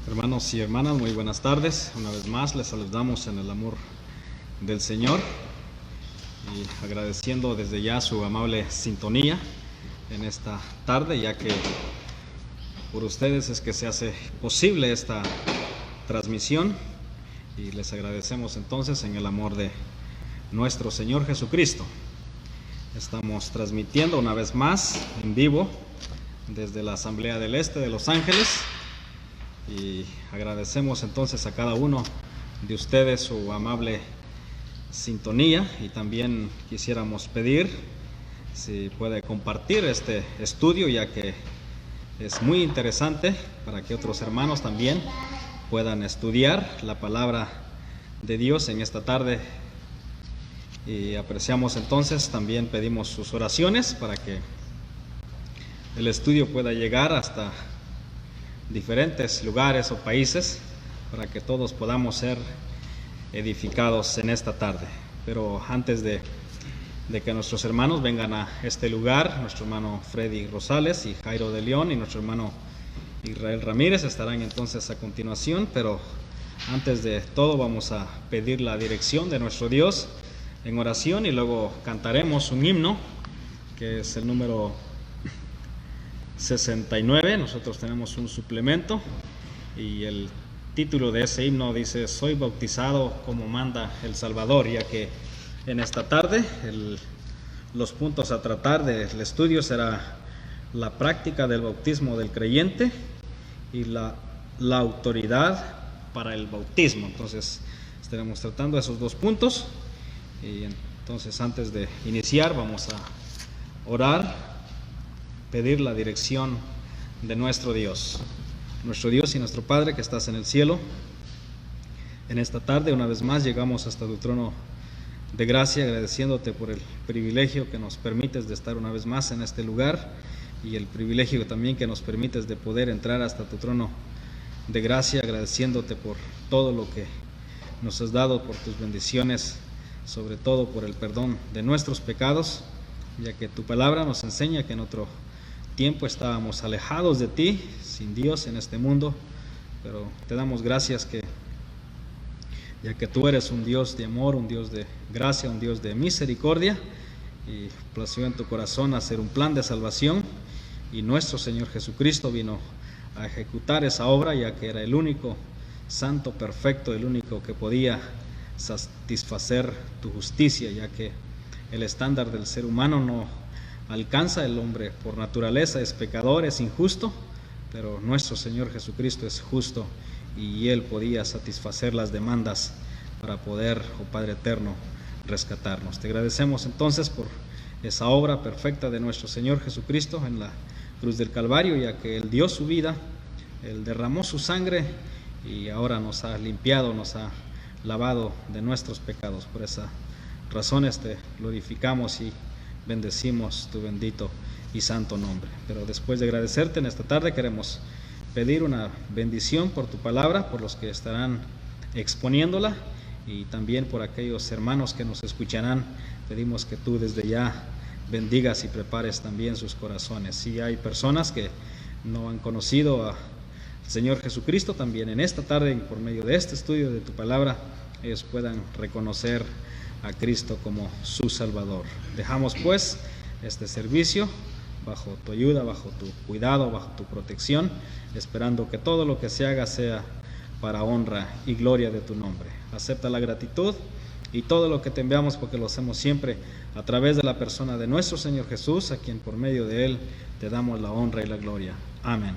Hermanos y hermanas, muy buenas tardes. Una vez más les saludamos en el amor del Señor y agradeciendo desde ya su amable sintonía en esta tarde, ya que por ustedes es que se hace posible esta transmisión, y les agradecemos entonces en el amor de nuestro Señor Jesucristo. Estamos transmitiendo una vez más en vivo desde la Asamblea del Este de Los Ángeles. Y agradecemos entonces a cada uno de ustedes su amable sintonía, y también quisiéramos pedir si puede compartir este estudio, ya que es muy interesante para que otros hermanos también puedan estudiar la palabra de Dios en esta tarde. Y apreciamos entonces, también pedimos sus oraciones para que el estudio pueda llegar hasta diferentes lugares o países, para que todos podamos ser edificados en esta tarde. Pero antes de que nuestros hermanos vengan a este lugar, nuestro hermano Freddy Rosales y Jairo de León y nuestro hermano Israel Ramírez estarán entonces a continuación. Pero antes de todo vamos a pedir la dirección de nuestro Dios en oración, y luego cantaremos un himno que es el número 69. Nosotros tenemos un suplemento y el título de ese himno dice: soy bautizado como manda el Salvador, ya que en esta tarde los puntos a tratar del estudio será la práctica del bautismo del creyente y la autoridad para el bautismo. Entonces estaremos tratando esos dos puntos, y entonces antes de iniciar vamos a orar, pedir la dirección de nuestro Dios. Nuestro Dios y nuestro Padre que estás en el cielo, en esta tarde una vez más llegamos hasta tu trono de gracia, agradeciéndote por el privilegio que nos permites de estar una vez más en este lugar, y el privilegio también que nos permites de poder entrar hasta tu trono de gracia, agradeciéndote por todo lo que nos has dado, por tus bendiciones, sobre todo por el perdón de nuestros pecados, ya que tu palabra nos enseña que en otro tiempo estábamos alejados de ti, sin Dios en este mundo, pero te damos gracias que, ya que tú eres un Dios de amor, un Dios de gracia, un Dios de misericordia, y plació en tu corazón hacer un plan de salvación, y nuestro Señor Jesucristo vino a ejecutar esa obra, ya que era el único santo, perfecto, el único que podía satisfacer tu justicia, ya que el estándar del ser humano no alcanza. El hombre por naturaleza es pecador, es injusto, pero nuestro Señor Jesucristo es justo, y Él podía satisfacer las demandas para poder, oh Padre eterno, rescatarnos. Te agradecemos entonces por esa obra perfecta de nuestro Señor Jesucristo en la cruz del Calvario, ya que Él dio su vida, Él derramó su sangre, y ahora nos ha limpiado, nos ha lavado de nuestros pecados. Por esa razón te glorificamos y bendecimos tu bendito y santo nombre. Pero después de agradecerte en esta tarde, queremos pedir una bendición por tu palabra, por los que estarán exponiéndola, y también por aquellos hermanos que nos escucharán. Pedimos que tú desde ya bendigas y prepares también sus corazones. Si hay personas que no han conocido al Señor Jesucristo, también en esta tarde, por medio de este estudio de tu palabra, ellos puedan reconocer a Cristo como su Salvador. Dejamos pues este servicio bajo tu ayuda, bajo tu cuidado, bajo tu protección, esperando que todo lo que se haga sea para honra y gloria de tu nombre. Acepta la gratitud y todo lo que te enviamos, porque lo hacemos siempre a través de la persona de nuestro Señor Jesús, a quien por medio de Él te damos la honra y la gloria. Amén.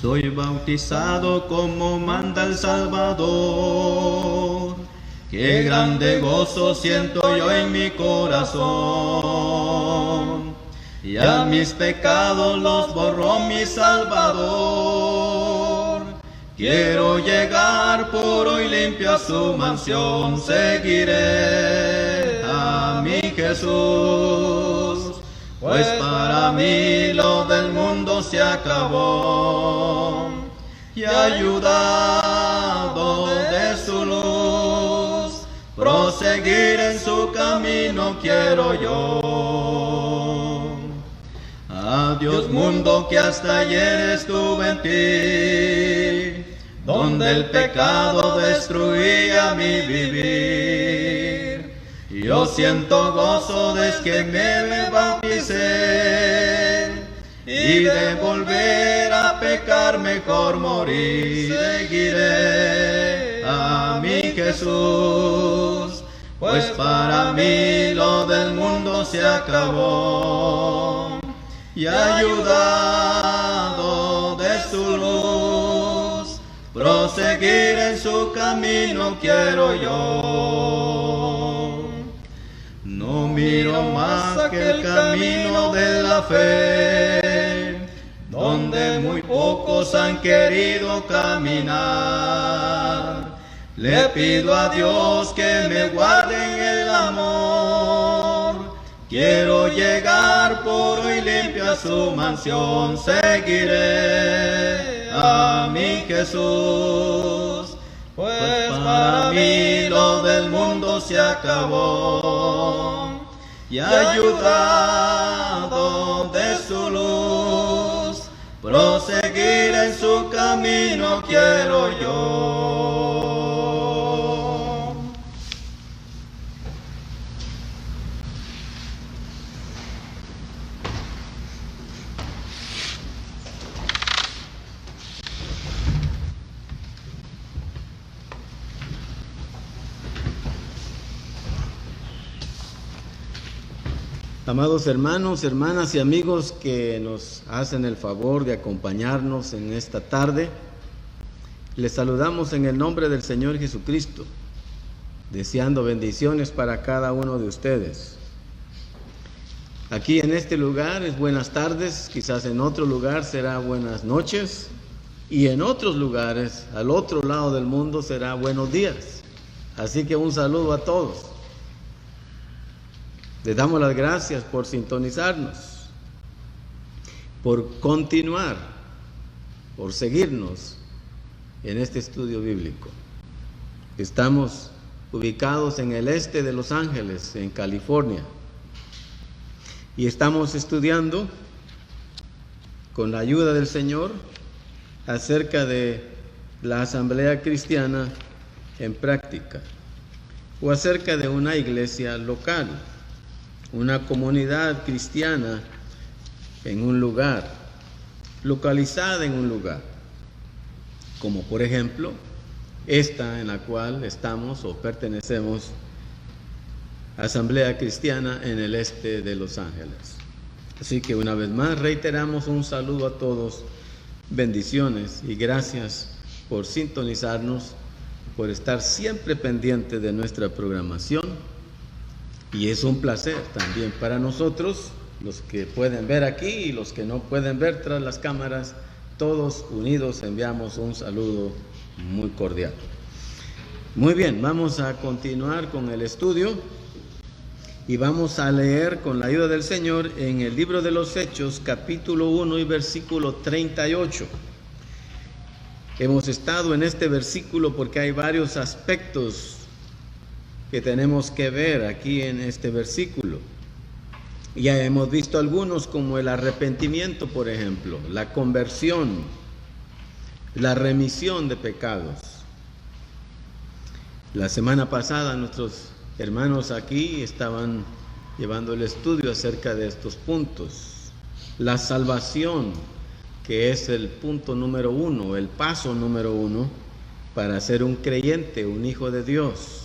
Soy bautizado como manda el Salvador. Qué grande gozo siento yo en mi corazón. Ya mis pecados los borró mi Salvador. Quiero llegar puro y limpio a su mansión. Seguiré a mi Jesús. pues para mí lo del mundo se acabó. Y ayudado de su luz, proseguir en su camino quiero yo. Adiós mundo que hasta ayer estuve en ti, donde el pecado destruía mi vivir. Yo siento gozo desde que me bauticé, y de volver a pecar mejor morir. Seguiré a mi Jesús, pues para mí lo del mundo se acabó. Y ayudado de su luz, proseguir en su camino quiero yo. No miro más que el camino de la fe, donde muy pocos han querido caminar. Le pido a Dios que me guarde en el amor. Quiero llegar puro y limpio a su mansión. Seguiré a mi Jesús, pues para mí lo del mundo se acabó. Y ayudado de su luz, proseguir en su camino quiero yo. Amados hermanos, hermanas y amigos que nos hacen el favor de acompañarnos en esta tarde, les saludamos en el nombre del Señor Jesucristo, deseando bendiciones para cada uno de ustedes. Aquí en este lugar es buenas tardes, quizás en otro lugar será buenas noches, y en otros lugares, al otro lado del mundo, será buenos días. Así que un saludo a todos. Les damos las gracias por sintonizarnos, por continuar, por seguirnos en este estudio bíblico. Estamos ubicados en el este de Los Ángeles, en California, y estamos estudiando, con la ayuda del Señor, acerca de la asamblea cristiana en práctica, o acerca de una iglesia local, una comunidad cristiana en un lugar, localizada en un lugar, como por ejemplo esta en la cual estamos o pertenecemos, Asamblea Cristiana en el este de Los Ángeles. Así que una vez más reiteramos un saludo a todos, bendiciones y gracias por sintonizarnos, por estar siempre pendiente de nuestra programación. Y es un placer también para nosotros, los que pueden ver aquí y los que no pueden ver tras las cámaras, todos unidos enviamos un saludo muy cordial. Muy bien, vamos a continuar con el estudio y vamos a leer con la ayuda del Señor en el libro de los Hechos, capítulo 1 y versículo 38. Hemos estado en este versículo porque hay varios aspectos que tenemos que ver aquí en este versículo. Ya hemos visto algunos, como el arrepentimiento, por ejemplo, la conversión, la remisión de pecados. La semana pasada nuestros hermanos aquí estaban llevando el estudio acerca de estos puntos. La salvación, que es el punto número 1, el paso número 1 para ser un creyente, un hijo de Dios.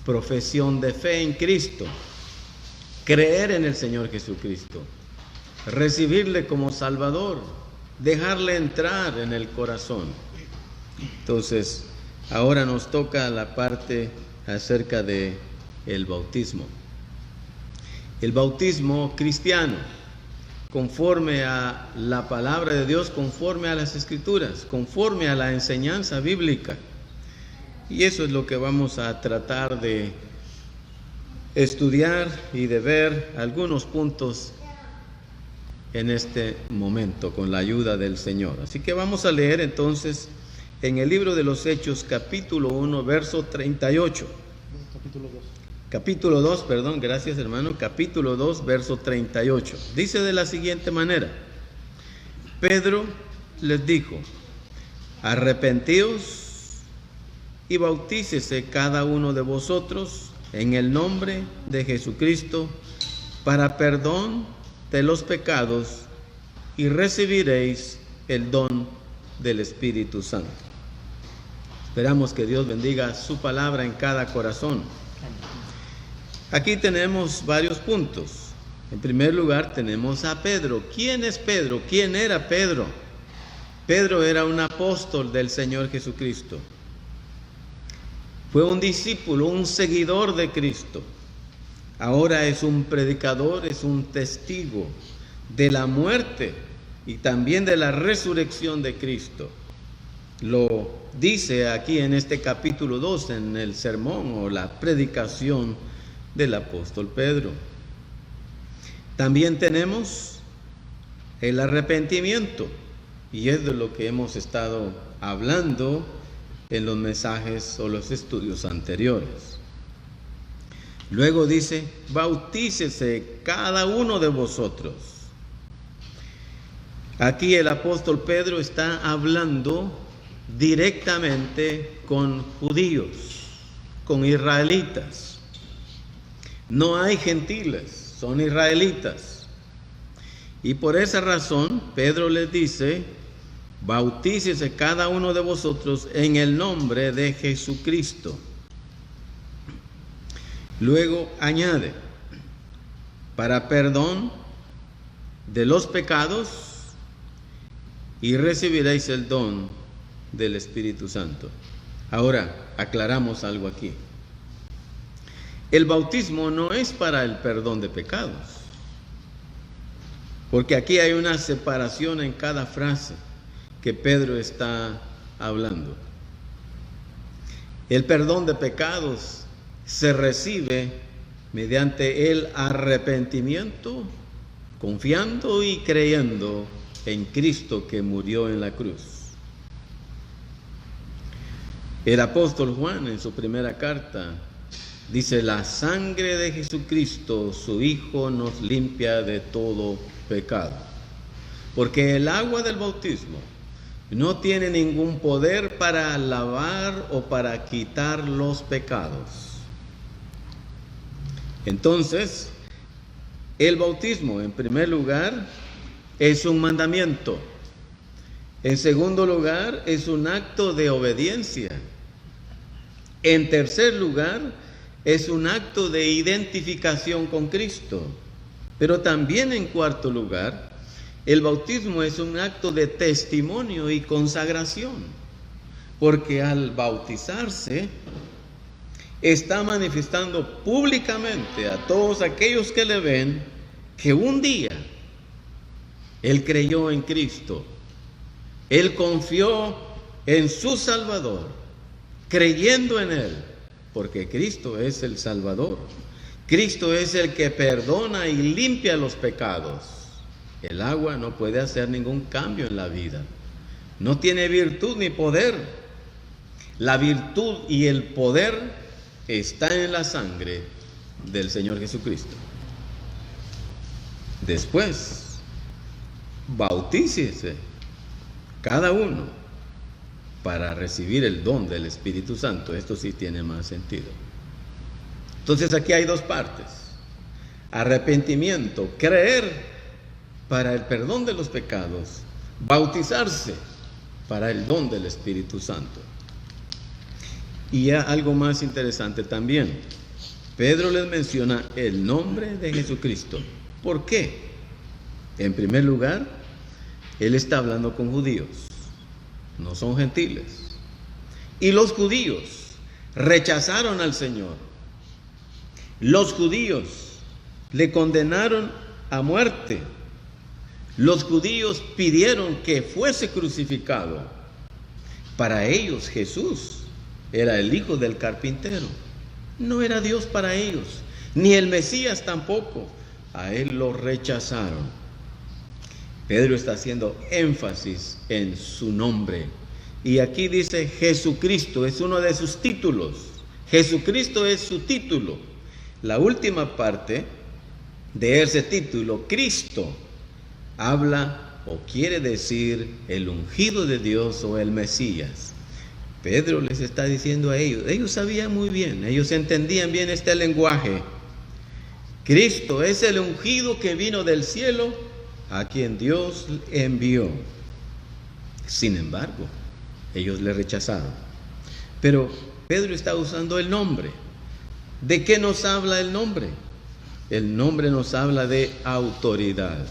Profesión de fe en Cristo, creer en el Señor Jesucristo, recibirle como Salvador, dejarle entrar en el corazón. Entonces, ahora nos toca la parte acerca de el bautismo. El bautismo cristiano, conforme a la palabra de Dios, conforme a las Escrituras, conforme a la enseñanza bíblica. Y eso es lo que vamos a tratar de estudiar y de ver algunos puntos en este momento con la ayuda del Señor. Así que vamos a leer entonces en el libro de los Hechos, capítulo 1, verso 38. Capítulo 2, perdón, gracias hermano. Capítulo 2, verso 38. Dice de la siguiente manera: Pedro les dijo: arrepentíos y bautícese cada uno de vosotros en el nombre de Jesucristo para perdón de los pecados, y recibiréis el don del Espíritu Santo. Esperamos que Dios bendiga su palabra en cada corazón. Aquí tenemos varios puntos. En primer lugar tenemos a Pedro. ¿Quién es Pedro? ¿Quién era Pedro? Pedro era un apóstol del Señor Jesucristo. Fue un discípulo, un seguidor de Cristo. Ahora es un predicador, es un testigo de la muerte y también de la resurrección de Cristo. Lo dice aquí en este capítulo 2, en el sermón o la predicación del apóstol Pedro. También tenemos el arrepentimiento, y es de lo que hemos estado hablando en los mensajes o los estudios anteriores. Luego dice: bautícese cada uno de vosotros. Aquí el apóstol Pedro está hablando directamente con judíos, con israelitas. No hay gentiles, son israelitas. Y por esa razón Pedro les dice: bautícese cada uno de vosotros en el nombre de Jesucristo. Luego añade: para perdón de los pecados, y recibiréis el don del Espíritu Santo. Ahora aclaramos algo aquí. El bautismo no es para el perdón de pecados, porque aquí hay una separación en cada frase que Pedro está hablando. El perdón de pecados se recibe mediante el arrepentimiento, confiando y creyendo en Cristo que murió en la cruz. El apóstol Juan en su primera carta dice: la sangre de Jesucristo, su Hijo, nos limpia de todo pecado. Porque el agua del bautismo no tiene ningún poder para lavar o para quitar los pecados. Entonces, el bautismo, en primer lugar, es un mandamiento. En segundo lugar, es un acto de obediencia. En tercer lugar, es un acto de identificación con Cristo. Pero también en cuarto lugar, el bautismo es un acto de testimonio y consagración. Porque al bautizarse, está manifestando públicamente a todos aquellos que le ven que un día él creyó en Cristo. Él confió en su Salvador, creyendo en Él, porque Cristo es el Salvador. Cristo es el que perdona y limpia los pecados. El agua no puede hacer ningún cambio en la vida. No tiene virtud ni poder. La virtud y el poder está en la sangre del Señor Jesucristo. Después, bautícese cada uno para recibir el don del Espíritu Santo. Esto sí tiene más sentido. Entonces aquí hay dos partes: arrepentimiento, creer para el perdón de los pecados; bautizarse para el don del Espíritu Santo. Y ya algo más interesante también: Pedro les menciona el nombre de Jesucristo. ¿Por qué? En primer lugar, él está hablando con judíos, no son gentiles. Y los judíos rechazaron al Señor. Los judíos le condenaron a muerte. Los judíos pidieron que fuese crucificado. Para ellos Jesús era el hijo del carpintero. No era Dios para ellos, ni el Mesías tampoco. A él lo rechazaron. Pedro está haciendo énfasis en su nombre. Y aquí dice Jesucristo, es uno de sus títulos. Jesucristo es su título. La última parte de ese título, Cristo, habla o quiere decir el ungido de Dios o el Mesías. Pedro les está diciendo a ellos sabían muy bien, ellos entendían bien este lenguaje. Cristo es el ungido que vino del cielo, a quien Dios envió. Sin embargo, ellos le rechazaron. Pero Pedro está usando el nombre. ¿De qué nos habla el nombre? El nombre nos habla de autoridad.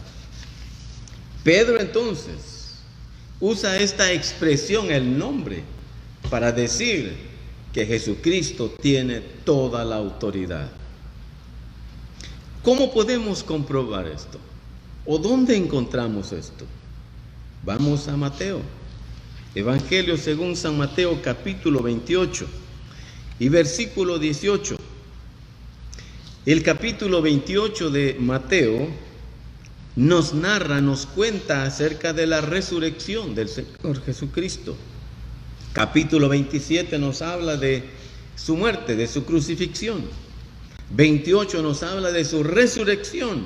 Pedro entonces usa esta expresión, el nombre, para decir que Jesucristo tiene toda la autoridad. ¿Cómo podemos comprobar esto? ¿O dónde encontramos esto? Vamos a Mateo. Evangelio según San Mateo, capítulo 28 y versículo 18. El capítulo 28 de Mateo nos narra, nos cuenta acerca de la resurrección del Señor Jesucristo. Capítulo 27 nos habla de su muerte, de su crucifixión. 28 nos habla de su resurrección.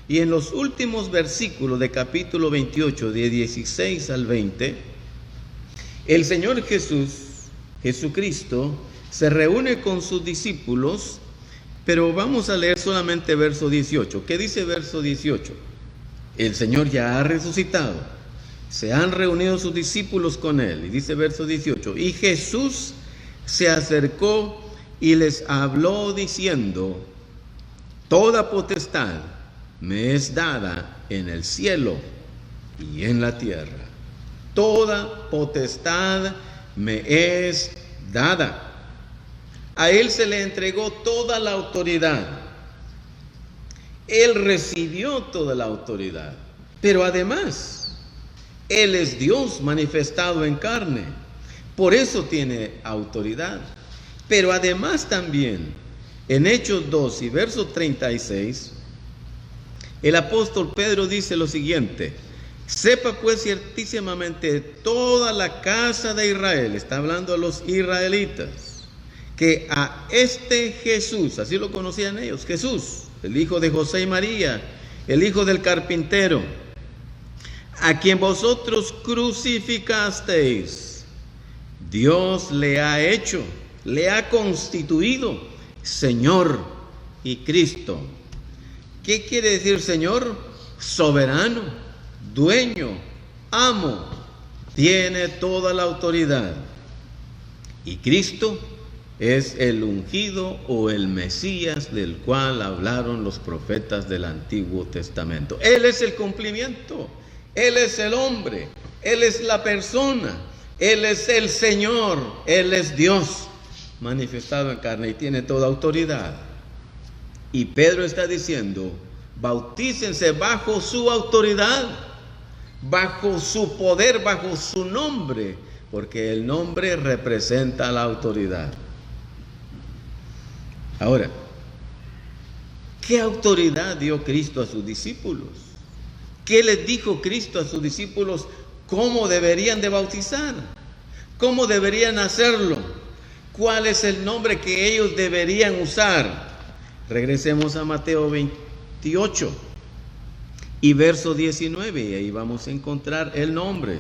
Y en los últimos versículos de capítulo 28, de 16 al 20, el Señor Jesucristo, se reúne con sus discípulos, pero vamos a leer solamente verso 18. ¿Qué dice verso 18? El Señor ya ha resucitado. Se han reunido sus discípulos con Él. Y dice verso 18. Y Jesús se acercó y les habló diciendo: toda potestad me es dada en el cielo y en la tierra. Toda potestad me es dada. A Él se le entregó toda la autoridad. Él recibió toda la autoridad. Pero además, Él es Dios manifestado en carne. Por eso tiene autoridad. Pero además también, en Hechos 2 y verso 36, el apóstol Pedro dice lo siguiente: sepa pues ciertísimamente toda la casa de Israel, está hablando a los israelitas, que a este Jesús, así lo conocían ellos, Jesús, el hijo de José y María, el hijo del carpintero, a quien vosotros crucificasteis, Dios le ha hecho, le ha constituido Señor y Cristo. ¿Qué quiere decir Señor? Soberano, dueño, amo, tiene toda la autoridad. Y Cristo es el ungido o el Mesías del cual hablaron los profetas del Antiguo Testamento. Él es el cumplimiento, Él es el hombre, Él es la persona, Él es el Señor, Él es Dios manifestado en carne y tiene toda autoridad. Y Pedro está diciendo: bautícense bajo su autoridad, bajo su poder, bajo su nombre, porque el nombre representa la autoridad. Ahora, ¿qué autoridad dio Cristo a sus discípulos? ¿Qué les dijo Cristo a sus discípulos? ¿Cómo deberían de bautizar? ¿Cómo deberían hacerlo? ¿Cuál es el nombre que ellos deberían usar? Regresemos a Mateo 28 y verso 19, y ahí vamos a encontrar el nombre.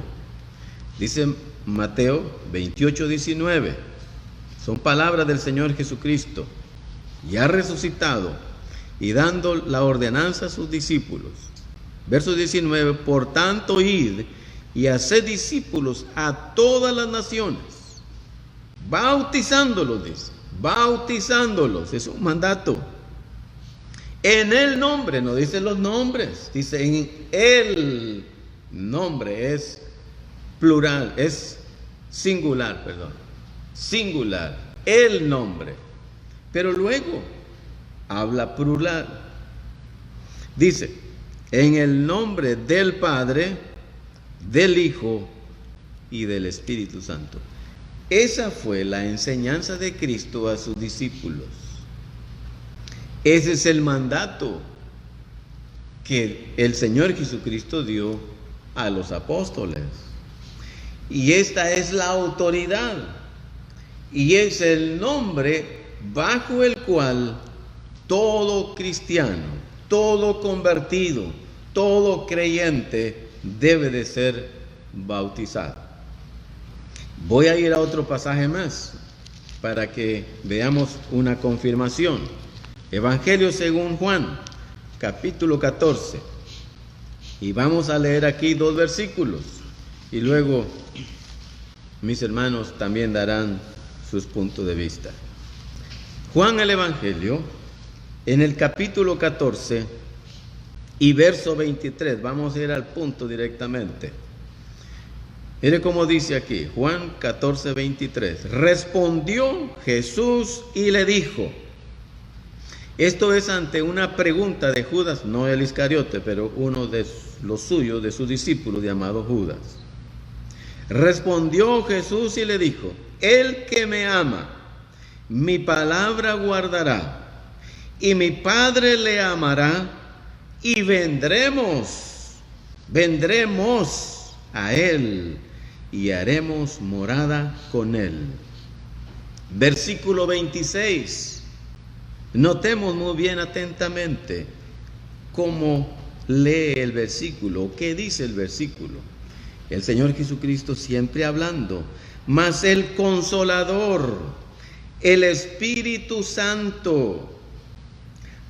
Dice Mateo 28, 19. Son palabras del Señor Jesucristo, ya resucitado y dando la ordenanza a sus discípulos. Verso 19: por tanto, id y haced discípulos a todas las naciones, bautizándolos, dice, bautizándolos, es un mandato. En el nombre, no dice los nombres, dice en el nombre, es plural, es singular, singular, el nombre. Pero luego habla plural. Dice: en el nombre del Padre, del Hijo y del Espíritu Santo. Esa fue la enseñanza de Cristo a sus discípulos. Ese es el mandato que el Señor Jesucristo dio a los apóstoles. Y esta es la autoridad. Y es el nombre bajo el cual todo cristiano, todo convertido, todo creyente debe de ser bautizado. Voy a ir a otro pasaje más para que veamos una confirmación. Evangelio según Juan, capítulo 14. Y vamos a leer aquí 2 versículos. Y luego mis hermanos también darán sus puntos de vista. Juan el Evangelio, en el capítulo 14 y verso 23. Vamos a ir al punto directamente. Mire cómo dice aquí, Juan 14, 23. Respondió Jesús y le dijo. Esto es ante una pregunta de Judas, no el Iscariote, pero uno de los suyos, de sus discípulos, llamado Judas. Respondió Jesús y le dijo, el que me ama, mi palabra guardará, y mi Padre le amará, y vendremos a él, y haremos morada con él. Versículo 26. Notemos muy bien atentamente cómo lee el versículo, qué dice el versículo. El Señor Jesucristo siempre hablando, mas el Consolador, el Espíritu Santo,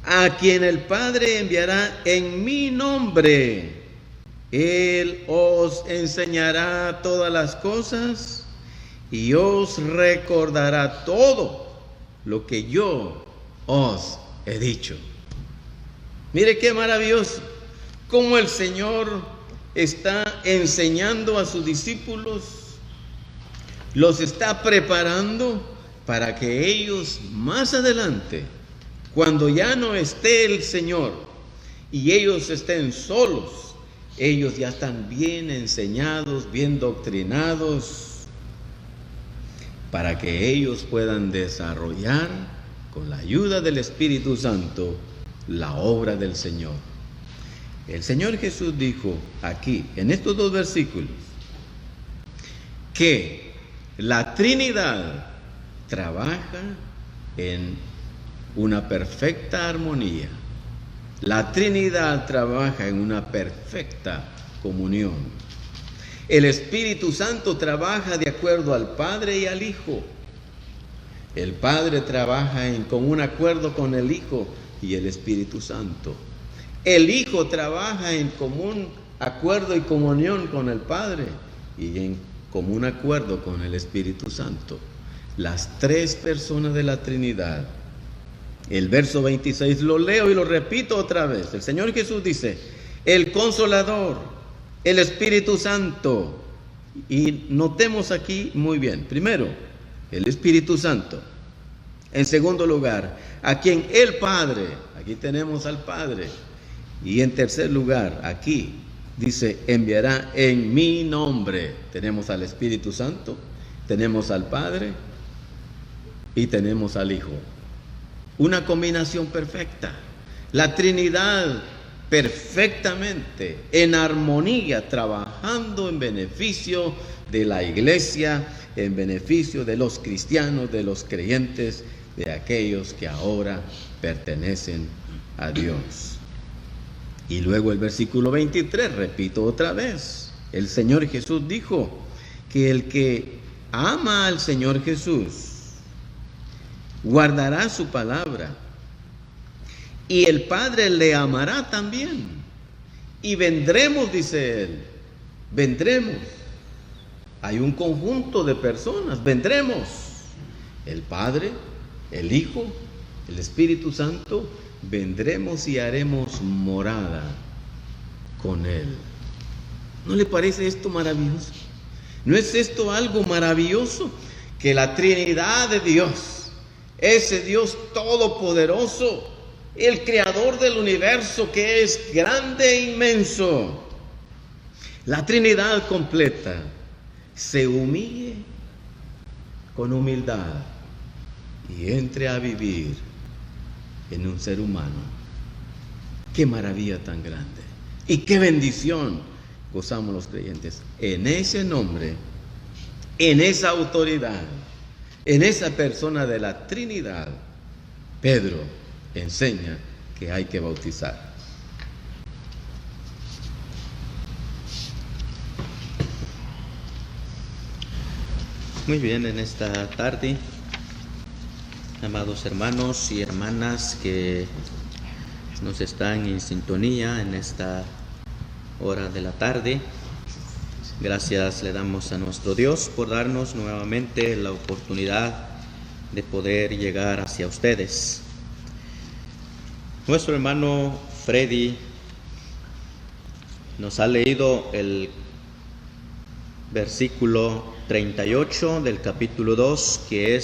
a quien el Padre enviará en mi nombre, Él os enseñará todas las cosas y os recordará todo lo que yo os he dicho. Mire qué maravilloso, cómo el Señor está enseñando a sus discípulos, los está preparando para que ellos más adelante, cuando ya no esté el Señor y ellos estén solos, ellos ya están bien enseñados, bien doctrinados, para que ellos puedan desarrollar con la ayuda del Espíritu Santo la obra del Señor. El Señor Jesús dijo aquí, en estos 2 versículos, que la Trinidad trabaja en una perfecta armonía. La Trinidad trabaja en una perfecta comunión. El Espíritu Santo trabaja de acuerdo al Padre y al Hijo. El Padre trabaja en común acuerdo con el Hijo y el Espíritu Santo. El Hijo trabaja en común acuerdo y comunión con el Padre y en común acuerdo con el Espíritu Santo. Las 3 personas de la Trinidad. El verso 26 lo leo y lo repito otra vez. El Señor Jesús dice, el Consolador, el Espíritu Santo. Y notemos aquí muy bien. Primero, el Espíritu Santo. En segundo lugar, a quien el Padre, aquí tenemos al Padre. Y en tercer lugar, aquí dice, enviará en mi nombre. Tenemos al Espíritu Santo, tenemos al Padre y tenemos al Hijo. Una combinación perfecta. La Trinidad perfectamente en armonía, trabajando en beneficio de la iglesia, en beneficio de los cristianos, de los creyentes, de aquellos que ahora pertenecen a Dios. Y luego el versículo 23, repito otra vez, el Señor Jesús dijo que el que ama al Señor Jesús guardará su palabra y el Padre le amará también y vendremos, dice él, vendremos. Hay un conjunto de personas, vendremos, el Padre, el Hijo, el Espíritu Santo, vendremos y haremos morada con Él. ¿No le parece esto maravilloso? ¿No es esto algo maravilloso? Que la Trinidad de Dios, ese Dios todopoderoso, el creador del universo que es grande e inmenso, la Trinidad completa, se humille con humildad y entre a vivir en un ser humano. Qué maravilla tan grande. Y qué bendición gozamos los creyentes. En ese nombre, en esa autoridad, en esa persona de la Trinidad, Pedro enseña que hay que bautizar. Muy bien, en esta tarde, amados hermanos y hermanas que nos están en sintonía en esta hora de la tarde, gracias le damos a nuestro Dios por darnos nuevamente la oportunidad de poder llegar hacia ustedes. Nuestro hermano Freddy nos ha leído el versículo 38 del capítulo 2, que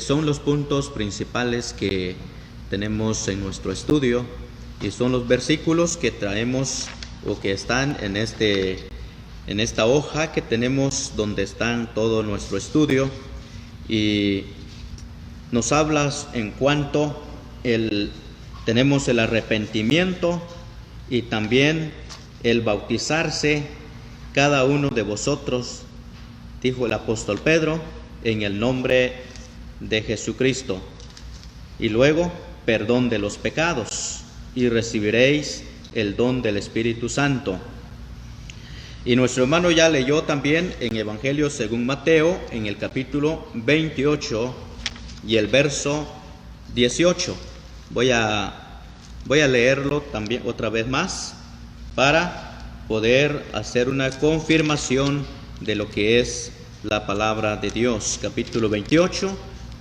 son los puntos principales que tenemos en nuestro estudio, y son los versículos que traemos o que están en esta hoja que tenemos donde están todo nuestro estudio, y nos hablas en cuanto tenemos el arrepentimiento y también el bautizarse cada uno de vosotros, dijo el apóstol Pedro, en el nombre de Jesucristo, y luego perdón de los pecados, y recibiréis el don del Espíritu Santo. Y nuestro hermano ya leyó también en Evangelio según Mateo, en el capítulo 28 y el verso 18. Voy a leerlo también otra vez más para poder hacer una confirmación de lo que es la palabra de Dios. Capítulo 28,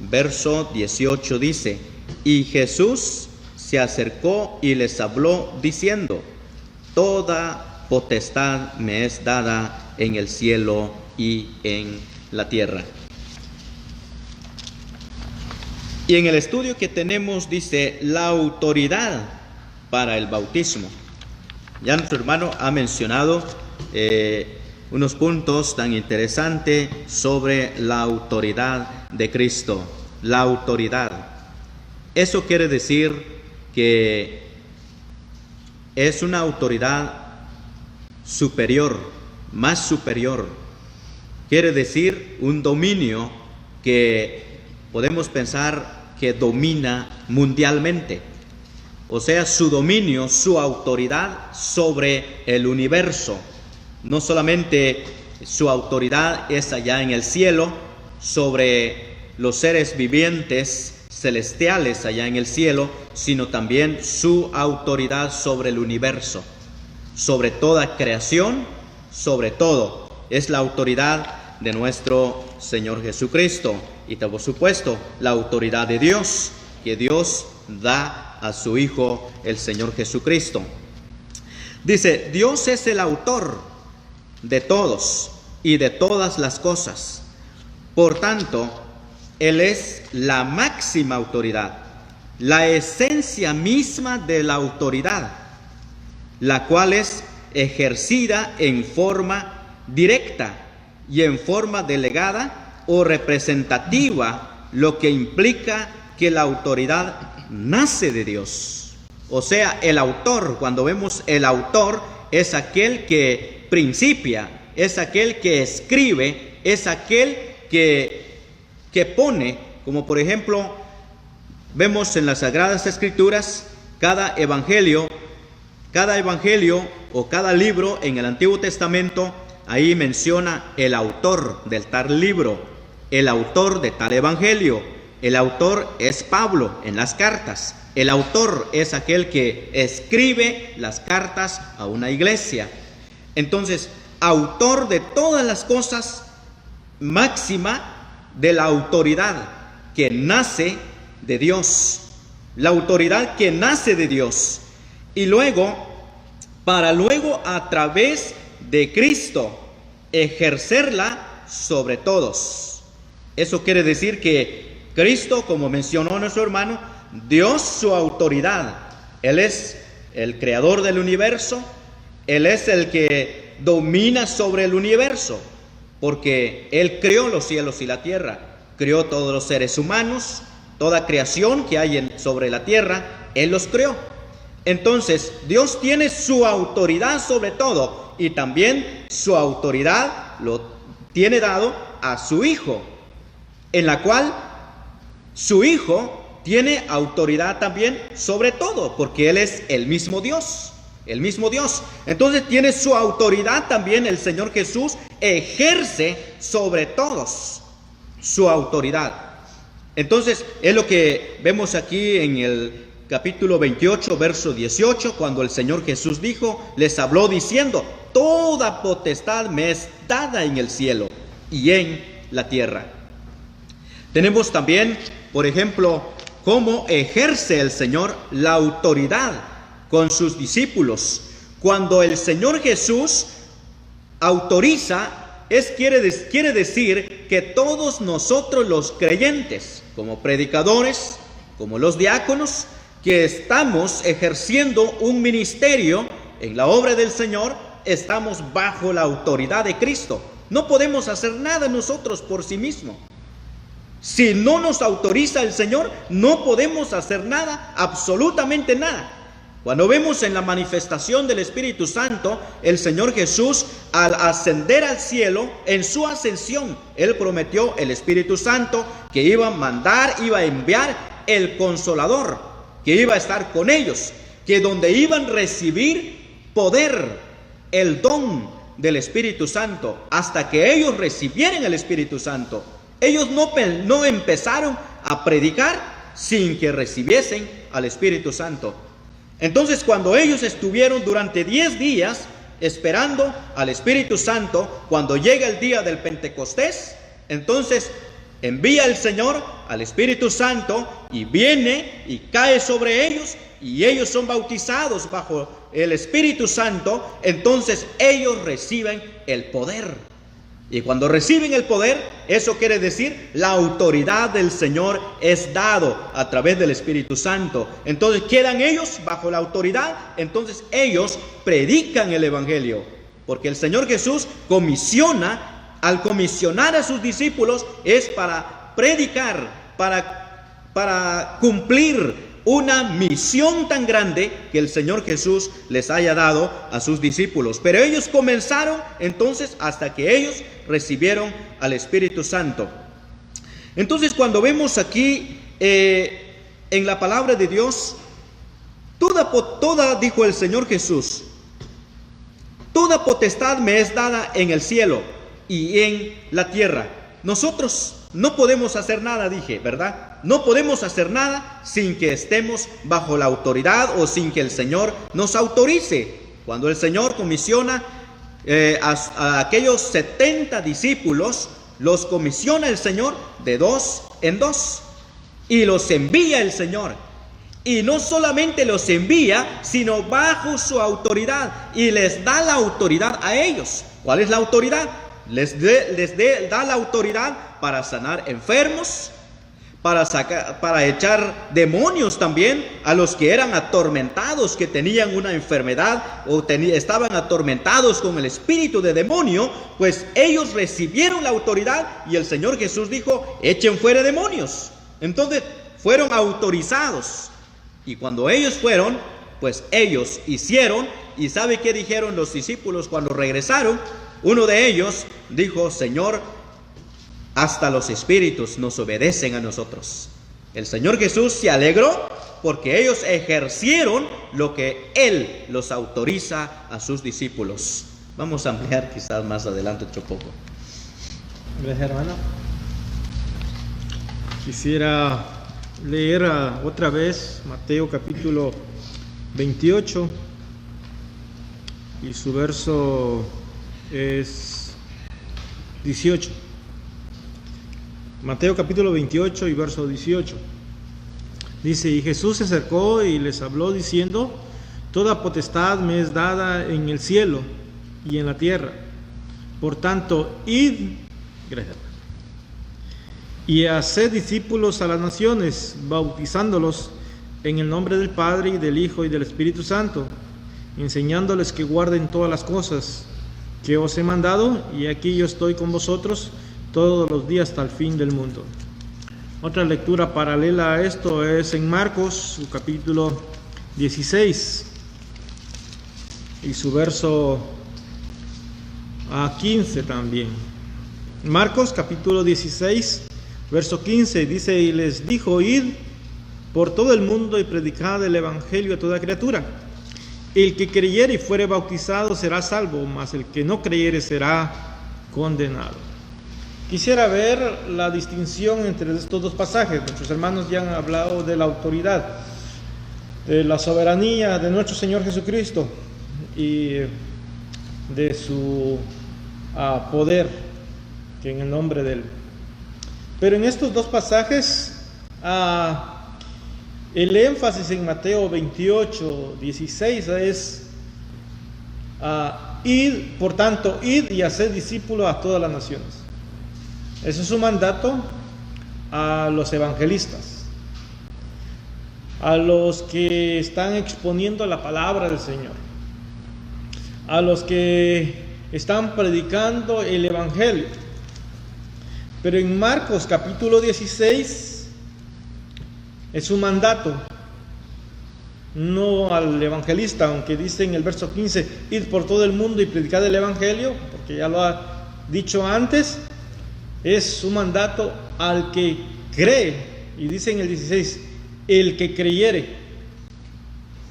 verso 18 dice: y Jesús se acercó y les habló diciendo: toda potestad me es dada en el cielo y en la tierra. Y en el estudio que tenemos dice la autoridad para el bautismo. Ya nuestro hermano ha mencionado unos puntos tan interesantes sobre la autoridad de Cristo. La autoridad. Eso quiere decir que es una autoridad superior, más superior. Quiere decir un dominio que podemos pensar que domina mundialmente. O sea, su dominio, su autoridad sobre el universo. No solamente su autoridad es allá en el cielo, sobre los seres vivientes celestiales allá en el cielo, sino también su autoridad sobre el universo, sobre toda creación, sobre todo. Es la autoridad de nuestro Señor Jesucristo y, por supuesto, la autoridad de Dios, que Dios da a su Hijo, el Señor Jesucristo. Dice: Dios es el autor de todos y de todas las cosas. Por tanto, Él es la máxima autoridad, la esencia misma de la autoridad, la cual es ejercida en forma directa y en forma delegada o representativa, lo que implica que la autoridad nace de Dios. O sea, el autor, cuando vemos el autor, es aquel que principia, es aquel que escribe, es aquel que pone, como por ejemplo vemos en las Sagradas Escrituras, cada evangelio o cada libro en el Antiguo Testamento, ahí menciona el autor del tal libro, el autor de tal evangelio. El autor es Pablo en las cartas. El autor es aquel que escribe las cartas a una iglesia. Entonces, autor de todas las cosas, máxima de la autoridad que nace de Dios. La autoridad que nace de Dios. Y luego, para luego a través de Cristo, ejercerla sobre todos. Eso quiere decir que Cristo, como mencionó nuestro hermano, dio su autoridad. Él es el creador del universo. Él es el que domina sobre el universo, porque Él creó los cielos y la tierra, creó todos los seres humanos, toda creación que hay sobre la tierra, Él los creó. Entonces, Dios tiene su autoridad sobre todo, y también su autoridad lo tiene dado a su Hijo, en la cual su Hijo tiene autoridad también sobre todo, porque Él es el mismo Dios. El mismo Dios. Entonces tiene su autoridad también el Señor Jesús, ejerce sobre todos su autoridad. Entonces es lo que vemos aquí en el capítulo 28, verso 18, cuando el Señor Jesús dijo, les habló diciendo, toda potestad me es dada en el cielo y en la tierra. Tenemos también, por ejemplo, cómo ejerce el Señor la autoridad con sus discípulos. Cuando el Señor Jesús autoriza, quiere decir que todos nosotros los creyentes, como predicadores, como los diáconos, que estamos ejerciendo un ministerio en la obra del Señor, estamos bajo la autoridad de Cristo. No podemos hacer nada nosotros por sí mismos. Si no nos autoriza el Señor, no podemos hacer nada, absolutamente nada. Cuando vemos en la manifestación del Espíritu Santo, el Señor Jesús, al ascender al cielo, en su ascensión, Él prometió el Espíritu Santo, que iba a mandar, iba a enviar el Consolador, que iba a estar con ellos, que donde iban a recibir poder, el don del Espíritu Santo, hasta que ellos recibieran el Espíritu Santo. Ellos no empezaron a predicar sin que recibiesen al Espíritu Santo. Entonces, cuando ellos estuvieron durante 10 días esperando al Espíritu Santo, cuando llega el día del Pentecostés, entonces envía el Señor al Espíritu Santo y viene y cae sobre ellos, y ellos son bautizados bajo el Espíritu Santo. Entonces ellos reciben el poder. Y cuando reciben el poder, eso quiere decir la autoridad del Señor es dado a través del Espíritu Santo. Entonces quedan ellos bajo la autoridad, entonces ellos predican el Evangelio. Porque el Señor Jesús comisiona, al comisionar a sus discípulos, es para predicar, para cumplir una misión tan grande que el Señor Jesús les haya dado a sus discípulos. Pero ellos comenzaron entonces hasta que ellos recibieron al Espíritu Santo. Entonces, cuando vemos aquí en la palabra de Dios, toda, dijo el Señor Jesús, toda potestad me es dada en el cielo y en la tierra. Nosotros no podemos hacer nada, dije, ¿verdad? No podemos hacer nada sin que estemos bajo la autoridad o sin que el Señor nos autorice. Cuando el Señor comisiona a aquellos 70 discípulos, los comisiona el Señor de 2 en 2 y los envía el Señor. Y no solamente los envía, sino bajo su autoridad, y les da la autoridad a ellos. ¿Cuál es la autoridad? Da la autoridad para sanar enfermos, para echar demonios también a los que eran atormentados, que tenían una enfermedad o estaban atormentados con el espíritu de demonio. Pues ellos recibieron la autoridad y el Señor Jesús dijo, echen fuera demonios. Entonces fueron autorizados, y cuando ellos fueron, pues ellos hicieron. ¿Y sabe qué dijeron los discípulos cuando regresaron? Uno de ellos dijo, Señor, hasta los espíritus nos obedecen a nosotros. El Señor Jesús se alegró porque ellos ejercieron lo que Él los autoriza a sus discípulos. Vamos a ampliar quizás más adelante otro poco. Gracias, hermano. Quisiera leer otra vez Mateo capítulo 28 y su verso es 18. Mateo capítulo 28 y verso 18. Dice, y Jesús se acercó y les habló diciendo, toda potestad me es dada en el cielo y en la tierra. Por tanto, id, gracias, y haced discípulos a las naciones, bautizándolos en el nombre del Padre y del Hijo y del Espíritu Santo, enseñándoles que guarden todas las cosas que os he mandado, y aquí yo estoy con vosotros todos los días hasta el fin del mundo. Otra lectura paralela a esto es en Marcos, su capítulo 16 y su verso 15 también. Marcos capítulo 16, verso 15 dice: y les dijo: id por todo el mundo y predicad el evangelio a toda criatura. El que creyere y fuere bautizado será salvo, mas el que no creyere será condenado. Quisiera ver la distinción entre estos dos pasajes. Nuestros hermanos ya han hablado de la autoridad, de la soberanía de nuestro Señor Jesucristo y de su poder, que en el nombre de Él. Pero en estos dos pasajes, el énfasis en Mateo 28, 16 es: id, por tanto, id y haced discípulos a todas las naciones. Ese es un mandato a los evangelistas, a los que están exponiendo la palabra del Señor, a los que están predicando el evangelio. Pero en Marcos capítulo 16 es un mandato, no al evangelista, aunque dice en el verso 15: id por todo el mundo y predicad el evangelio, porque ya lo ha dicho antes. Es un mandato al que cree, y dice en el 16: el que creyere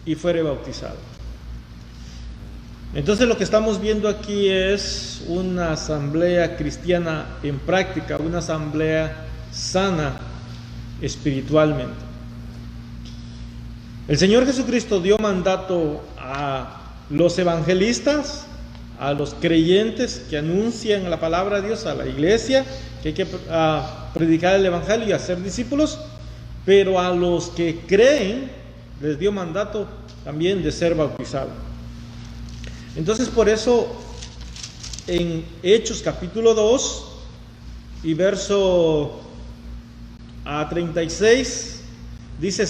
y fuere bautizado. Entonces lo que estamos viendo aquí es una asamblea cristiana en práctica, una asamblea sana espiritualmente. El Señor Jesucristo dio mandato a los evangelistas, a los creyentes que anuncian la palabra de Dios, a la iglesia, que hay que predicar el evangelio y hacer discípulos, pero a los que creen les dio mandato también de ser bautizados. Entonces, por eso en Hechos capítulo 2 y verso 36 dice: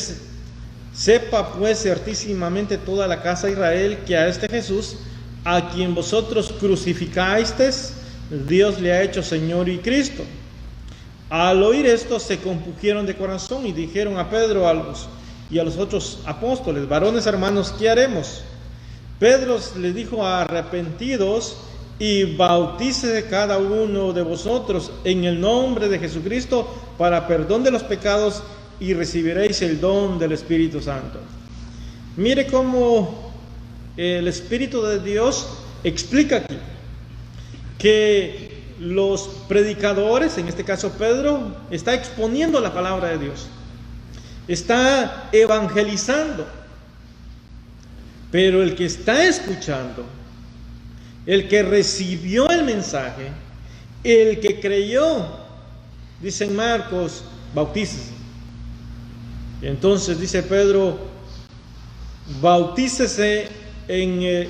sepa pues certísimamente toda la casa de Israel que a este Jesús, a quien vosotros crucificasteis, Dios le ha hecho Señor y Cristo. Al oír esto se compungieron de corazón y dijeron a Pedro y a los otros apóstoles: varones hermanos, ¿qué haremos? Pedro les dijo: arrepentidos y bautícese cada uno de vosotros en el nombre de Jesucristo para perdón de los pecados, y recibiréis el don del Espíritu Santo. Mire cómo el Espíritu de Dios explica aquí que los predicadores, en este caso Pedro, está exponiendo la palabra de Dios, está evangelizando, pero el que está escuchando, el que recibió el mensaje, el que creyó, dice en Marcos: bautícese. Entonces dice Pedro: bautícese en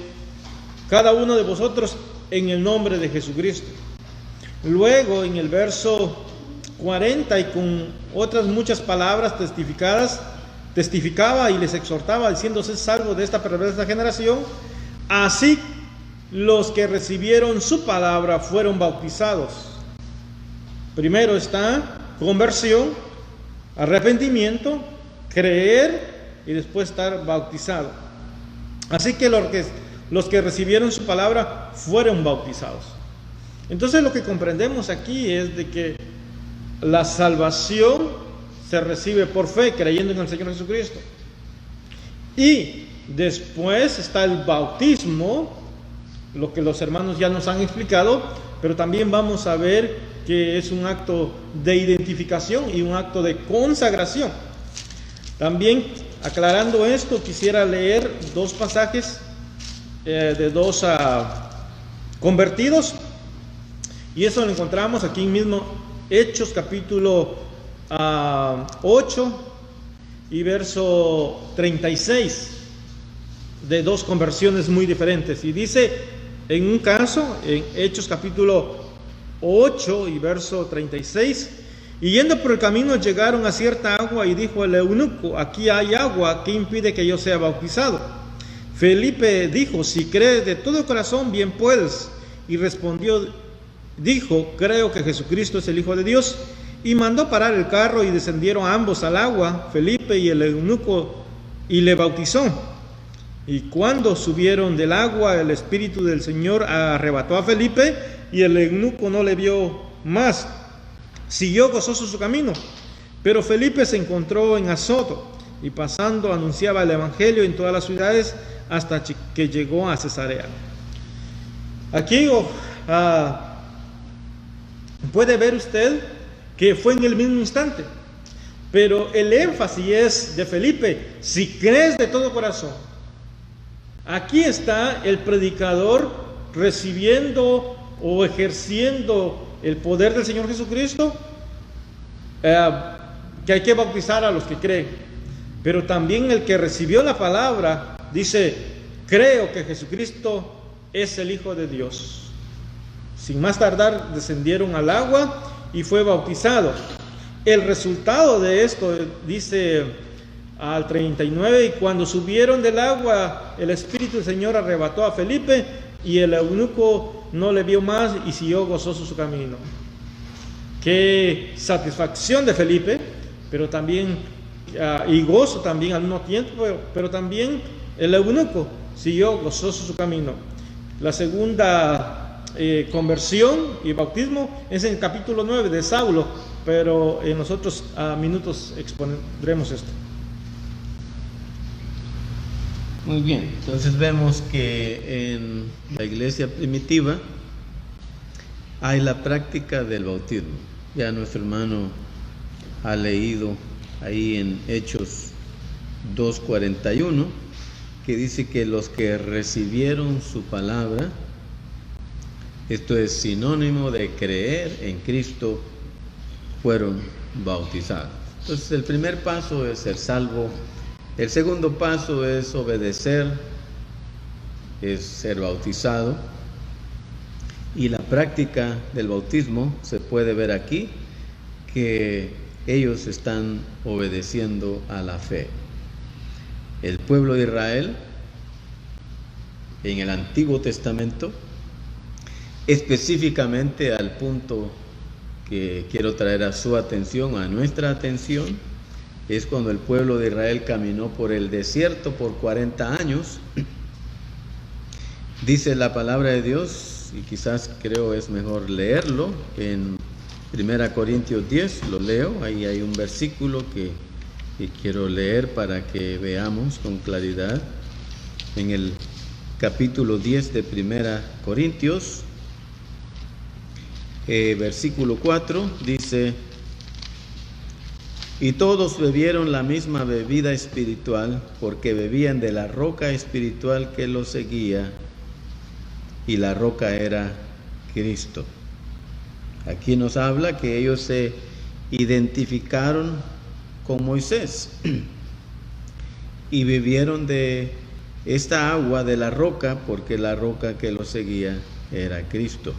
cada uno de vosotros en el nombre de Jesucristo. Luego en el verso 40, y con otras muchas palabras testificaba y les exhortaba, diciendo: sed salvos de esta perversa generación. Así los que recibieron su palabra fueron bautizados. Primero está conversión, arrepentimiento, creer y después estar bautizado. Así que los que recibieron su palabra fueron bautizados. Entonces lo que comprendemos aquí es de que la salvación se recibe por fe, creyendo en el Señor Jesucristo. Y después está el bautismo, lo que los hermanos ya nos han explicado, pero también vamos a ver que es un acto de identificación y un acto de consagración. También, aclarando esto, quisiera leer dos pasajes de dos convertidos, y eso lo encontramos aquí mismo, Hechos capítulo 8 y verso 36, de dos conversiones muy diferentes. Y dice, en un caso, en Hechos capítulo 8 y verso 36: y yendo por el camino llegaron a cierta agua, y dijo el eunuco: aquí hay agua, ¿qué impide que yo sea bautizado? Felipe dijo: si crees de todo corazón, bien puedes. Y respondió, dijo: creo que Jesucristo es el Hijo de Dios. Y mandó parar el carro, y descendieron ambos al agua, Felipe y el eunuco, y le bautizó. Y cuando subieron del agua, el Espíritu del Señor arrebató a Felipe, y el eunuco no le vio más. Siguió gozoso su camino. Pero Felipe se encontró en Azoto, y pasando anunciaba el Evangelio en todas las ciudades hasta que llegó a Cesarea. Aquí puede ver usted que fue en el mismo instante, pero el énfasis es de Felipe: si crees de todo corazón. Aquí está el predicador recibiendo o ejerciendo el poder del Señor Jesucristo, que hay que bautizar a los que creen. Pero también el que recibió la palabra dice: creo que Jesucristo es el Hijo de Dios. Sin más tardar descendieron al agua y fue bautizado. El resultado de esto, dice al 39, y cuando subieron del agua, el Espíritu del Señor arrebató a Felipe, y el eunuco no le vio más y siguió gozoso su camino. Qué satisfacción de Felipe, pero también y gozo también al mismo tiempo, pero también el eunuco siguió gozoso su camino. La segunda conversión y bautismo es en el capítulo 9 de Saulo, pero en los otros minutos expondremos esto. Muy bien, entonces vemos que en la iglesia primitiva hay la práctica del bautismo. Ya nuestro hermano ha leído ahí en Hechos 2:41, que dice que los que recibieron su palabra, esto es sinónimo de creer en Cristo, fueron bautizados. Entonces el primer paso es ser salvo, el segundo paso es obedecer, es ser bautizado, y la práctica del bautismo se puede ver aquí, que ellos están obedeciendo a la fe. El pueblo de Israel en el Antiguo Testamento, específicamente al punto que quiero traer a su atención, a nuestra atención, es cuando el pueblo de Israel caminó por el desierto por 40 años. Dice la palabra de Dios, y quizás creo es mejor leerlo, en 1 Corintios 10, lo leo, ahí hay un versículo que quiero leer para que veamos con claridad. En el capítulo 10 de 1 Corintios, versículo 4, dice: y todos bebieron la misma bebida espiritual, porque bebían de la roca espiritual que los seguía, y la roca era Cristo. Aquí nos habla que ellos se identificaron con Moisés y bebieron de esta agua de la roca, porque la roca que los seguía era Cristo.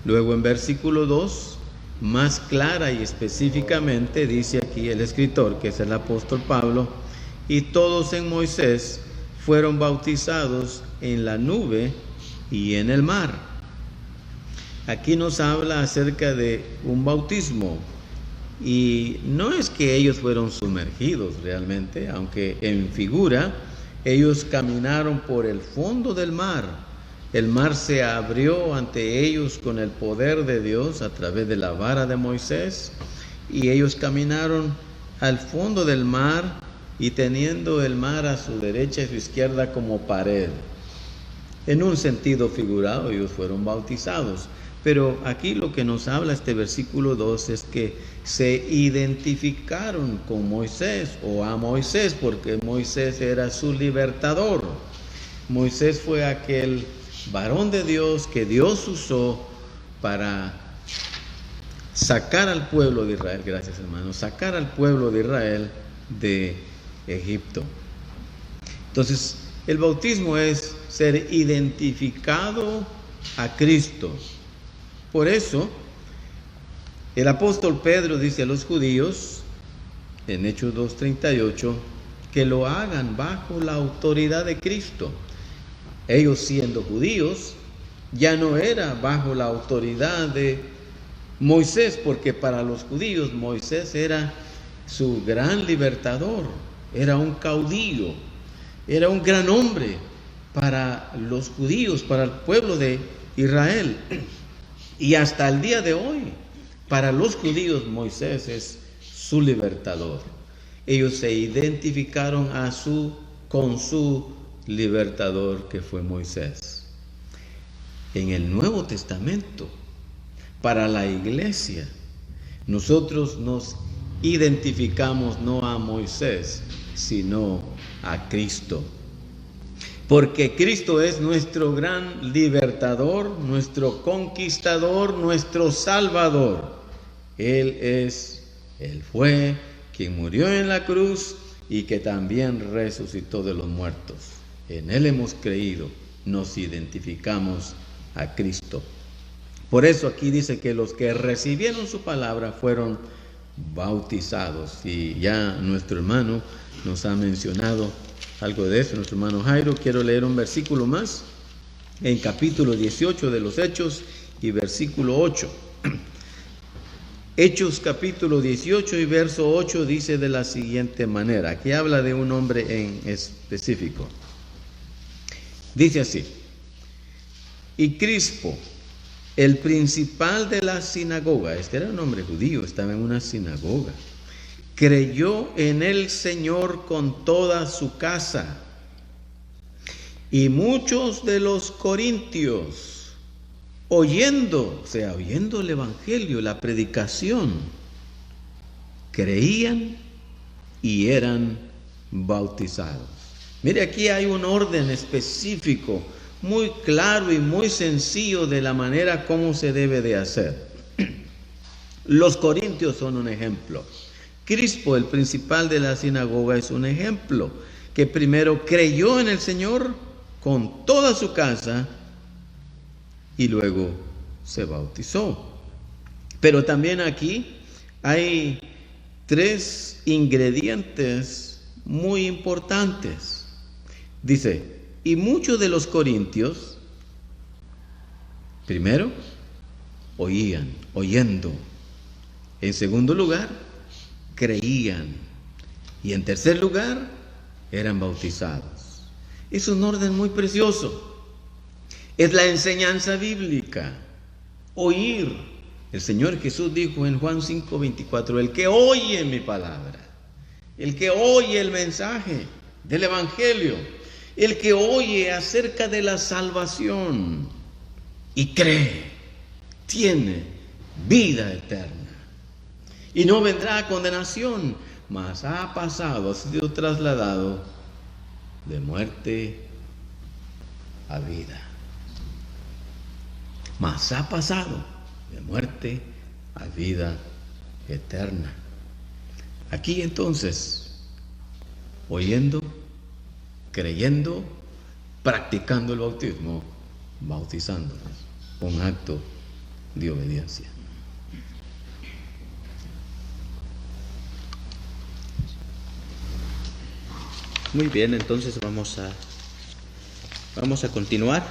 Luego en versículo 2, más clara y específicamente, dice aquí el escritor, que es el apóstol Pablo: y todos en Moisés fueron bautizados en la nube y en el mar. Aquí nos habla acerca de un bautismo, y no es que ellos fueron sumergidos realmente, aunque en figura ellos caminaron por el fondo del mar. El mar se abrió ante ellos con el poder de Dios a través de la vara de Moisés, y ellos caminaron al fondo del mar, y teniendo el mar a su derecha y su izquierda como pared. En un sentido figurado, ellos fueron bautizados. Pero aquí lo que nos habla este versículo 2 es que se identificaron con Moisés, o a Moisés, porque Moisés era su libertador. Moisés fue aquel varón de Dios que Dios usó para sacar al pueblo de Israel, gracias hermano, sacar al pueblo de Israel de Egipto. Entonces, el bautismo es ser identificado a Cristo. Por eso, el apóstol Pedro dice a los judíos, en Hechos 2:38, que lo hagan bajo la autoridad de Cristo. Ellos, siendo judíos, ya no era bajo la autoridad de Moisés, porque para los judíos Moisés era su gran libertador, era un caudillo, era un gran hombre para los judíos, para el pueblo de Israel. Y hasta el día de hoy, para los judíos, Moisés es su libertador. Ellos se identificaron con su libertador, que fue Moisés. En el Nuevo Testamento, para la iglesia, nosotros nos identificamos no a Moisés, sino a Cristo. Porque Cristo es nuestro gran libertador, nuestro conquistador, nuestro salvador. Él fue quien murió en la cruz y que también resucitó de los muertos. En Él hemos creído, nos identificamos a Cristo. Por eso aquí dice que los que recibieron su palabra fueron bautizados. Y ya nuestro hermano nos ha mencionado algo de eso, nuestro hermano Jairo. Quiero leer un versículo más en capítulo 18 de los Hechos y versículo 8. Hechos capítulo 18 y verso 8 dice de la siguiente manera. Aquí habla de un hombre en específico. Dice así: y Crispo, el principal de la sinagoga, este era un hombre judío, estaba en una sinagoga, creyó en el Señor con toda su casa. Y muchos de los corintios, oyendo el evangelio, la predicación, creían y eran bautizados. Mire, aquí hay un orden específico, muy claro y muy sencillo de la manera como se debe de hacer. Los corintios son un ejemplo. Crispo, el principal de la sinagoga, es un ejemplo, que primero creyó en el Señor con toda su casa y luego se bautizó. Pero también aquí hay 3 ingredientes muy importantes. Dice, y muchos de los corintios, primero, oyendo. En segundo lugar, creían. Y en tercer lugar, eran bautizados. Es un orden muy precioso. Es la enseñanza bíblica. Oír. El Señor Jesús dijo en Juan 5:24, el que oye mi palabra, el que oye el mensaje del evangelio, el que oye acerca de la salvación y cree, tiene vida eterna. Y no vendrá a condenación, mas ha sido trasladado de muerte a vida. Mas ha pasado de muerte a vida eterna. Aquí entonces, oyendo, creyendo, practicando el bautismo, bautizándonos, un acto de obediencia. Muy bien, entonces vamos a continuar.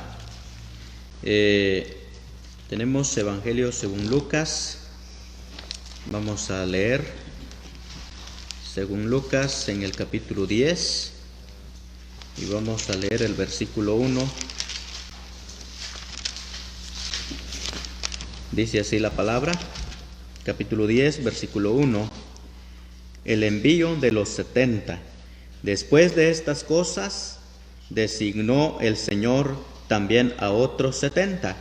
Tenemos Evangelio según Lucas. Vamos a leer según Lucas en el capítulo 10 y vamos a leer el versículo 1. Dice así la palabra, capítulo 10, versículo 1. El envío de los 70. Después de estas cosas, designó el Señor también a otros 70,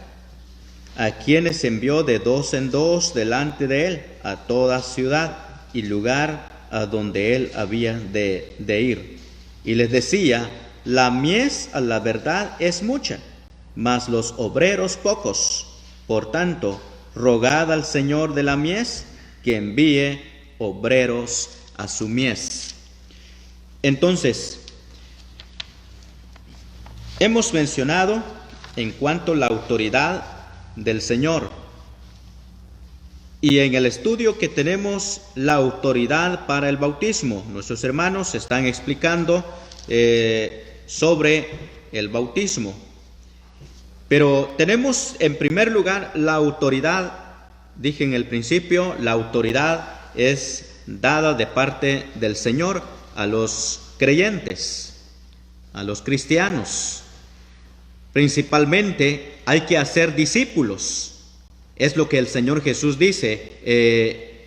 a quienes envió de 2 en 2 delante de él a toda ciudad y lugar a donde él había de ir. Y les decía, la mies a la verdad es mucha, mas los obreros pocos. Por tanto, rogad al Señor de la mies que envíe obreros a su mies. Entonces, hemos mencionado en cuanto a la autoridad del Señor. Y en el estudio que tenemos la autoridad para el bautismo, nuestros hermanos están explicando sobre el bautismo. Pero tenemos en primer lugar la autoridad. Dije en el principio, la autoridad es dada de parte del Señor a los creyentes, a los cristianos. Principalmente hay que hacer discípulos. Es lo que el Señor Jesús dice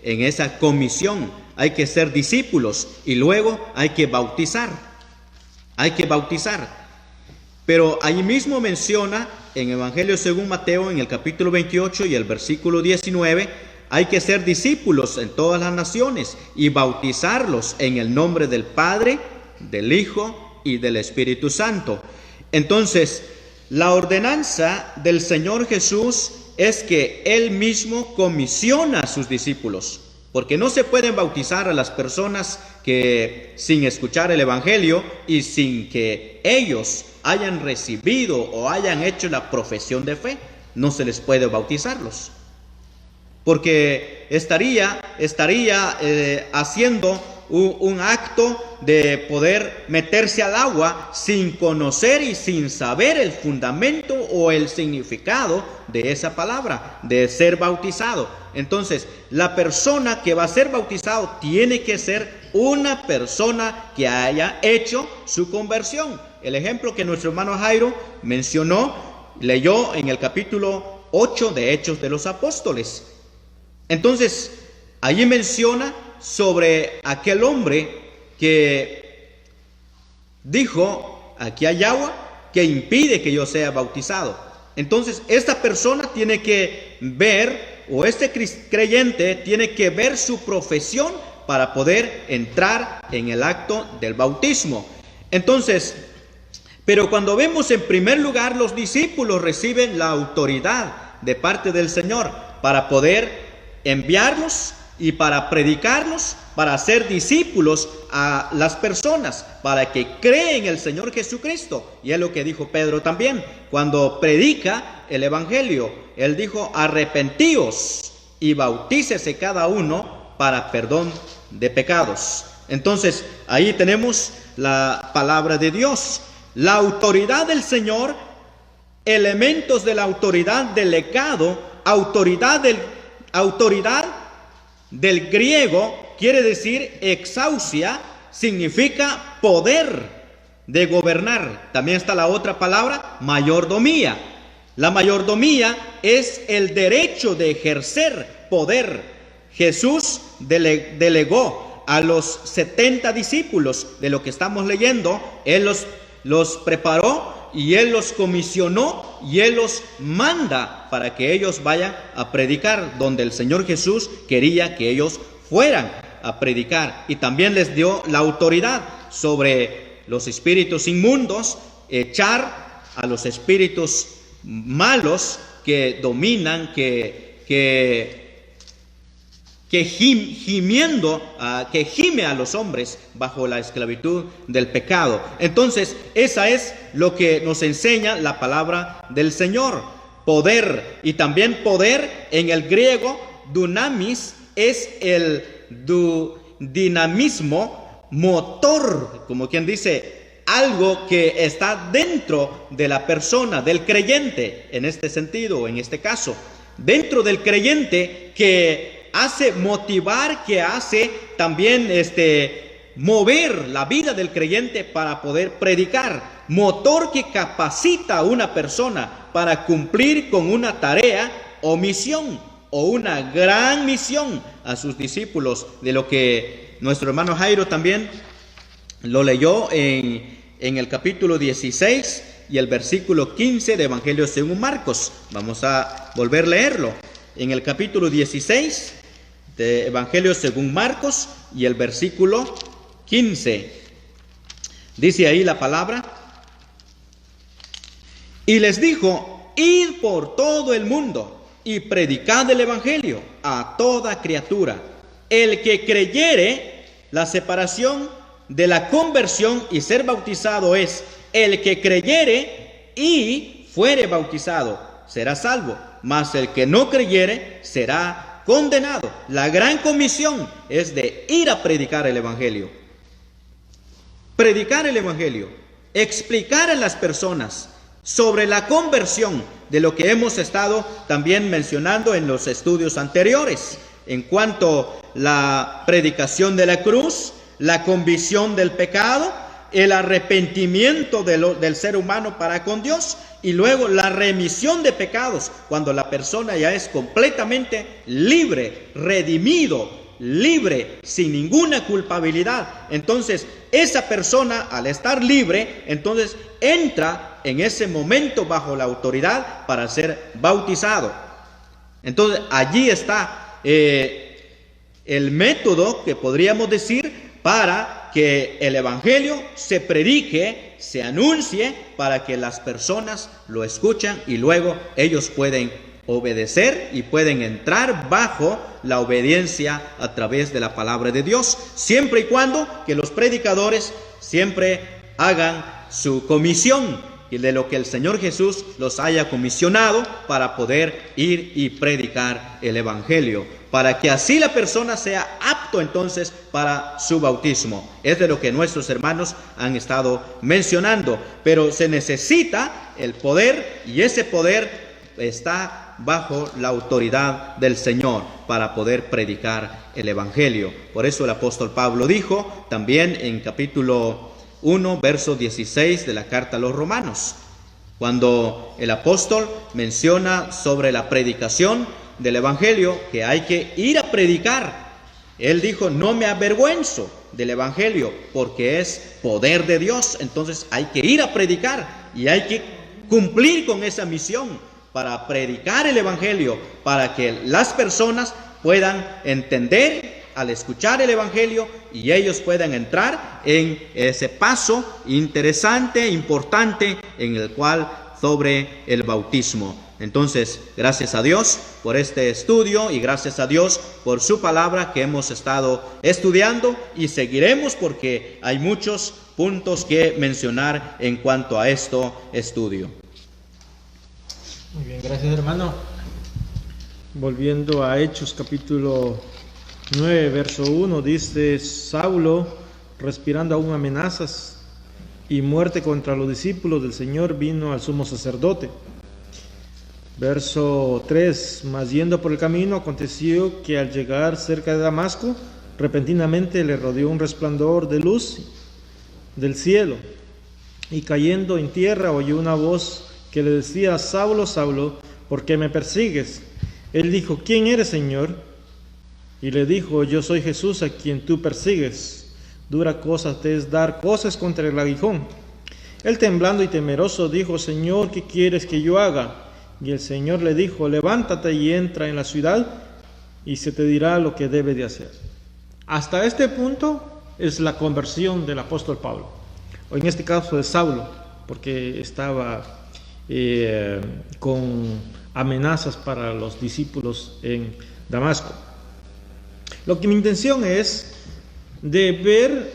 en esa comisión. Hay que ser discípulos y luego hay que bautizar. Hay que bautizar. Pero ahí mismo menciona en Evangelio según Mateo, en el capítulo 28 y el versículo 19, hay que ser discípulos en todas las naciones y bautizarlos en el nombre del Padre, del Hijo y del Espíritu Santo. Entonces, la ordenanza del Señor Jesús es que Él mismo comisiona a sus discípulos, porque no se pueden bautizar a las personas que sin escuchar el Evangelio y sin que ellos hayan recibido o hayan hecho la profesión de fe, no se les puede bautizarlos, porque estaría haciendo un acto de poder meterse al agua sin conocer y sin saber el fundamento o el significado de esa palabra, de ser bautizado. Entonces, la persona que va a ser bautizado tiene que ser una persona que haya hecho su conversión. El ejemplo que nuestro hermano Jairo leyó en el capítulo 8 de Hechos de los Apóstoles. Entonces, allí menciona sobre aquel hombre que dijo: aquí hay agua que impide que yo sea bautizado. Entonces, esta persona tiene que ver, o este creyente tiene que ver su profesión para poder entrar en el acto del bautismo. Entonces, pero cuando vemos en primer lugar, los discípulos reciben la autoridad de parte del Señor para poder enviarlos y para predicarlos, para hacer discípulos a las personas, para que creen en el Señor Jesucristo. Y es lo que dijo Pedro también, cuando predica el Evangelio. Él dijo: arrepentíos y bautícese cada uno para perdón de pecados. Entonces, ahí tenemos la palabra de Dios. La autoridad del Señor, elementos de la autoridad del legado, autoridad del griego quiere decir exousia, significa poder de gobernar. También está la otra palabra, mayordomía. La mayordomía es el derecho de ejercer poder. Jesús delegó a los 70 discípulos de lo que estamos leyendo. Él los preparó y Él los comisionó y Él los manda para que ellos vayan a predicar donde el Señor Jesús quería que ellos fueran a predicar. Y también les dio la autoridad sobre los espíritus inmundos, echar a los espíritus malos que dominan, que gime a los hombres bajo la esclavitud del pecado. Entonces, esa es lo que nos enseña la palabra del Señor. Poder, y también poder en el griego, dunamis, es el dinamismo, motor, como quien dice, algo que está dentro de la persona, del creyente, en este sentido, en este caso, dentro del creyente, que hace motivar, que hace también mover la vida del creyente para poder predicar. Motor que capacita a una persona para cumplir con una tarea o misión, o una gran misión a sus discípulos, de lo que nuestro hermano Jairo también lo leyó en el capítulo 16 y el versículo 15 de Evangelio según Marcos. Vamos a volver a leerlo. En el capítulo 16 de Evangelio según Marcos y el versículo 15. Dice ahí la palabra: y les dijo: id por todo el mundo y predicad el Evangelio a toda criatura. El que creyere, la separación de la conversión y ser bautizado es: el que creyere y fuere bautizado será salvo, mas el que no creyere será condenado. La gran comisión es de ir a predicar el Evangelio. Predicar el Evangelio, explicar a las personas sobre la conversión, de lo que hemos estado también mencionando en los estudios anteriores, en cuanto a la predicación de la cruz, la convicción del pecado, el arrepentimiento del ser humano para con Dios, y luego la remisión de pecados, cuando la persona ya es completamente libre, redimido, libre, sin ninguna culpabilidad. Entonces, esa persona, al estar libre, entonces entra en ese momento bajo la autoridad para ser bautizado. Entonces, allí está el método que podríamos decir para que el evangelio se predique, se anuncie, para que las personas lo escuchan y luego ellos pueden obedecer y pueden entrar bajo la obediencia a través de la palabra de Dios, siempre y cuando que los predicadores siempre hagan su comisión y de lo que el Señor Jesús los haya comisionado para poder ir y predicar el evangelio, para que así la persona sea apto entonces para su bautismo. Es de lo que nuestros hermanos han estado mencionando, pero se necesita el poder, y ese poder está bajo la autoridad del Señor para poder predicar el evangelio. Por eso el apóstol Pablo dijo también en capítulo 1, verso 16 de la carta a los Romanos, cuando el apóstol menciona sobre la predicación del evangelio, que hay que ir a predicar. Él dijo: no me avergüenzo del evangelio, porque es poder de Dios. Entonces hay que ir a predicar y hay que cumplir con esa misión para predicar el evangelio, para que las personas puedan entender al escuchar el evangelio y ellos puedan entrar en ese paso interesante, importante, en el cual sobre el bautismo. Entonces, gracias a Dios por este estudio y gracias a Dios por su palabra que hemos estado estudiando, y seguiremos porque hay muchos puntos que mencionar en cuanto a este estudio. Muy bien, gracias, hermano. Volviendo a Hechos capítulo 9, verso 1, dice: Saulo, respirando aún amenazas y muerte contra los discípulos del Señor, vino al sumo sacerdote. Verso 3, mas yendo por el camino, aconteció que al llegar cerca de Damasco, repentinamente le rodeó un resplandor de luz del cielo, y cayendo en tierra oyó una voz que le decía: Saulo, Saulo, ¿por qué me persigues? Él dijo: ¿quién eres, Señor? Y le dijo: yo soy Jesús a quien tú persigues. Dura cosa te es dar cosas contra el aguijón. Él, temblando y temeroso, dijo: Señor, ¿qué quieres que yo haga? Y el Señor le dijo: levántate y entra en la ciudad, y se te dirá lo que debes de hacer. Hasta este punto es la conversión del apóstol Pablo, o en este caso de Saulo, porque estaba con amenazas para los discípulos en Damasco. Lo que mi intención es de ver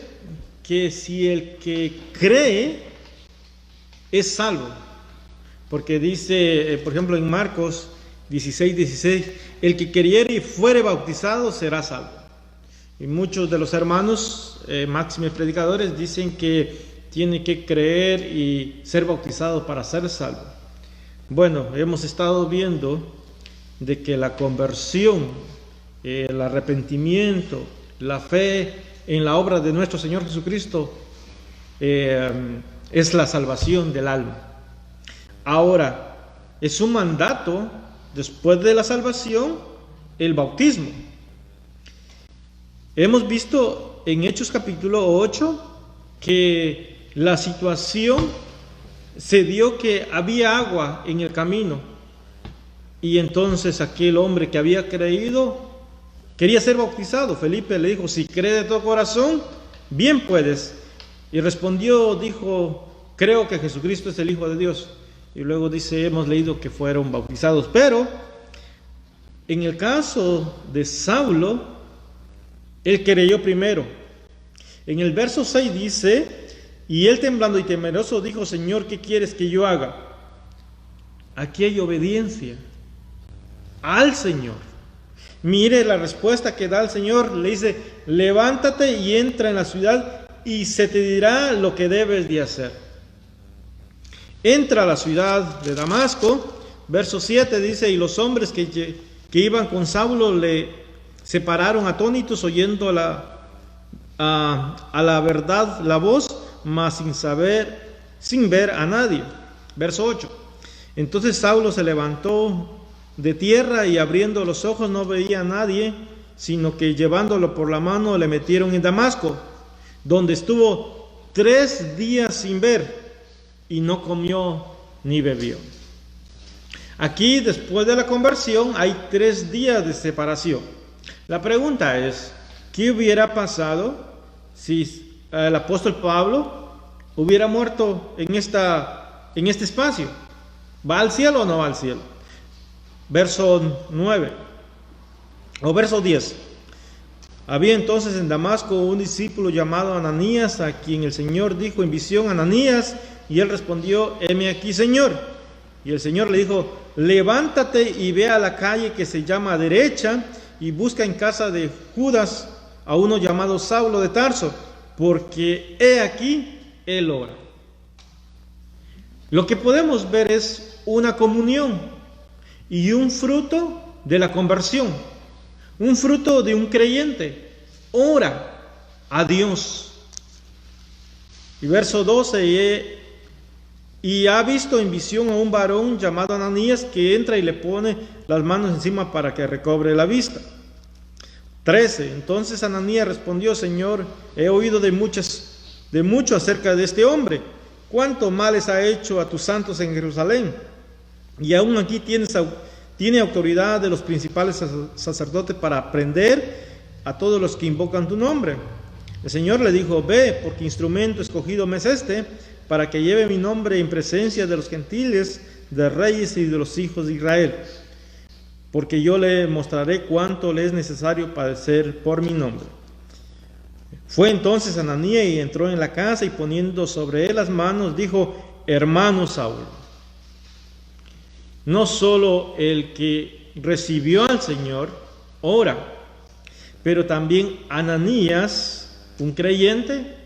que si el que cree es salvo, porque dice, por ejemplo, en Marcos 16:16, el que creyere y fuere bautizado será salvo. Y muchos de los hermanos máximos predicadores dicen que tiene que creer y ser bautizado para ser salvo. Bueno, hemos estado viendo de que la conversión, el arrepentimiento, la fe en la obra de nuestro Señor Jesucristo es la salvación del alma. Ahora, es un mandato después de la salvación el bautismo. Hemos visto en Hechos capítulo 8 que la situación se dio que había agua en el camino, y entonces aquel hombre que había creído quería ser bautizado. Felipe le dijo: si cree de todo corazón, bien puedes. Y respondió, dijo: creo que Jesucristo es el Hijo de Dios. Y luego dice, hemos leído que fueron bautizados. Pero en el caso de Saulo, él creyó primero. En el verso 6 dice: y él, temblando y temeroso, dijo: Señor, ¿qué quieres que yo haga? Aquí hay obediencia al Señor. Mire la respuesta que da el Señor. Le dice: levántate y entra en la ciudad, y se te dirá lo que debes de hacer. Entra a la ciudad de Damasco. Verso 7 dice: y los hombres que iban con Saulo se pararon atónitos oyendo a la verdad la voz, mas sin ver a nadie. Verso 8. Entonces Saulo se levantó de tierra y abriendo los ojos no veía a nadie, sino que llevándolo por la mano le metieron en Damasco, donde estuvo 3 días sin ver y no comió ni bebió. Aquí, después de la conversión, hay 3 días de separación. La pregunta es, ¿qué hubiera pasado si el apóstol Pablo hubiera muerto en este espacio? ¿Va al cielo o no va al cielo? Verso 9 o verso 10. Había entonces en Damasco un discípulo llamado Ananías, a quien el Señor dijo en visión: Ananías, y él respondió: heme aquí, Señor. Y el Señor le dijo: levántate y ve a la calle que se llama Derecha y busca en casa de Judas a uno llamado Saulo de Tarso, porque he aquí él ora. Lo que podemos ver es una comunión y un fruto de la conversión, un fruto de un creyente. Ora a Dios. Y verso 12, y ha visto en visión a un varón llamado Ananías que entra y le pone las manos encima para que recobre la vista. 13. Entonces Ananías respondió: Señor, he oído de mucho acerca de este hombre, cuánto males ha hecho a tus santos en Jerusalén, y aún aquí tiene autoridad de los principales sacerdotes para prender a todos los que invocan tu nombre. El Señor le dijo: ve, porque instrumento escogido me es este, para que lleve mi nombre en presencia de los gentiles, de reyes y de los hijos de Israel, porque yo le mostraré cuánto le es necesario padecer por mi nombre. Fue entonces Ananías y entró en la casa, y poniendo sobre él las manos, dijo: hermano Saulo. No solo el que recibió al Señor ora, pero también Ananías, un creyente,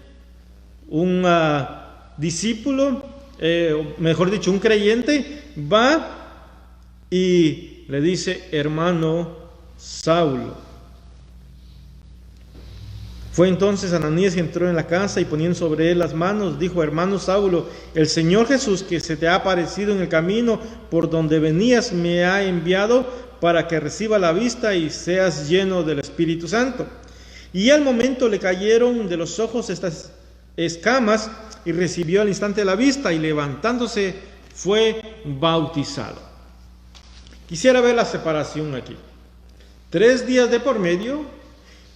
un discípulo, mejor dicho, un creyente, va y le dice: hermano Saulo. Fue entonces Ananías y entró en la casa, y poniendo sobre él las manos, dijo: hermano Saulo, el Señor Jesús, que se te ha aparecido en el camino por donde venías, me ha enviado para que reciba la vista y seas lleno del Espíritu Santo. Y al momento le cayeron de los ojos estas escamas, y recibió al instante la vista, y levantándose fue bautizado. Quisiera ver la separación aquí. 3 días de por medio.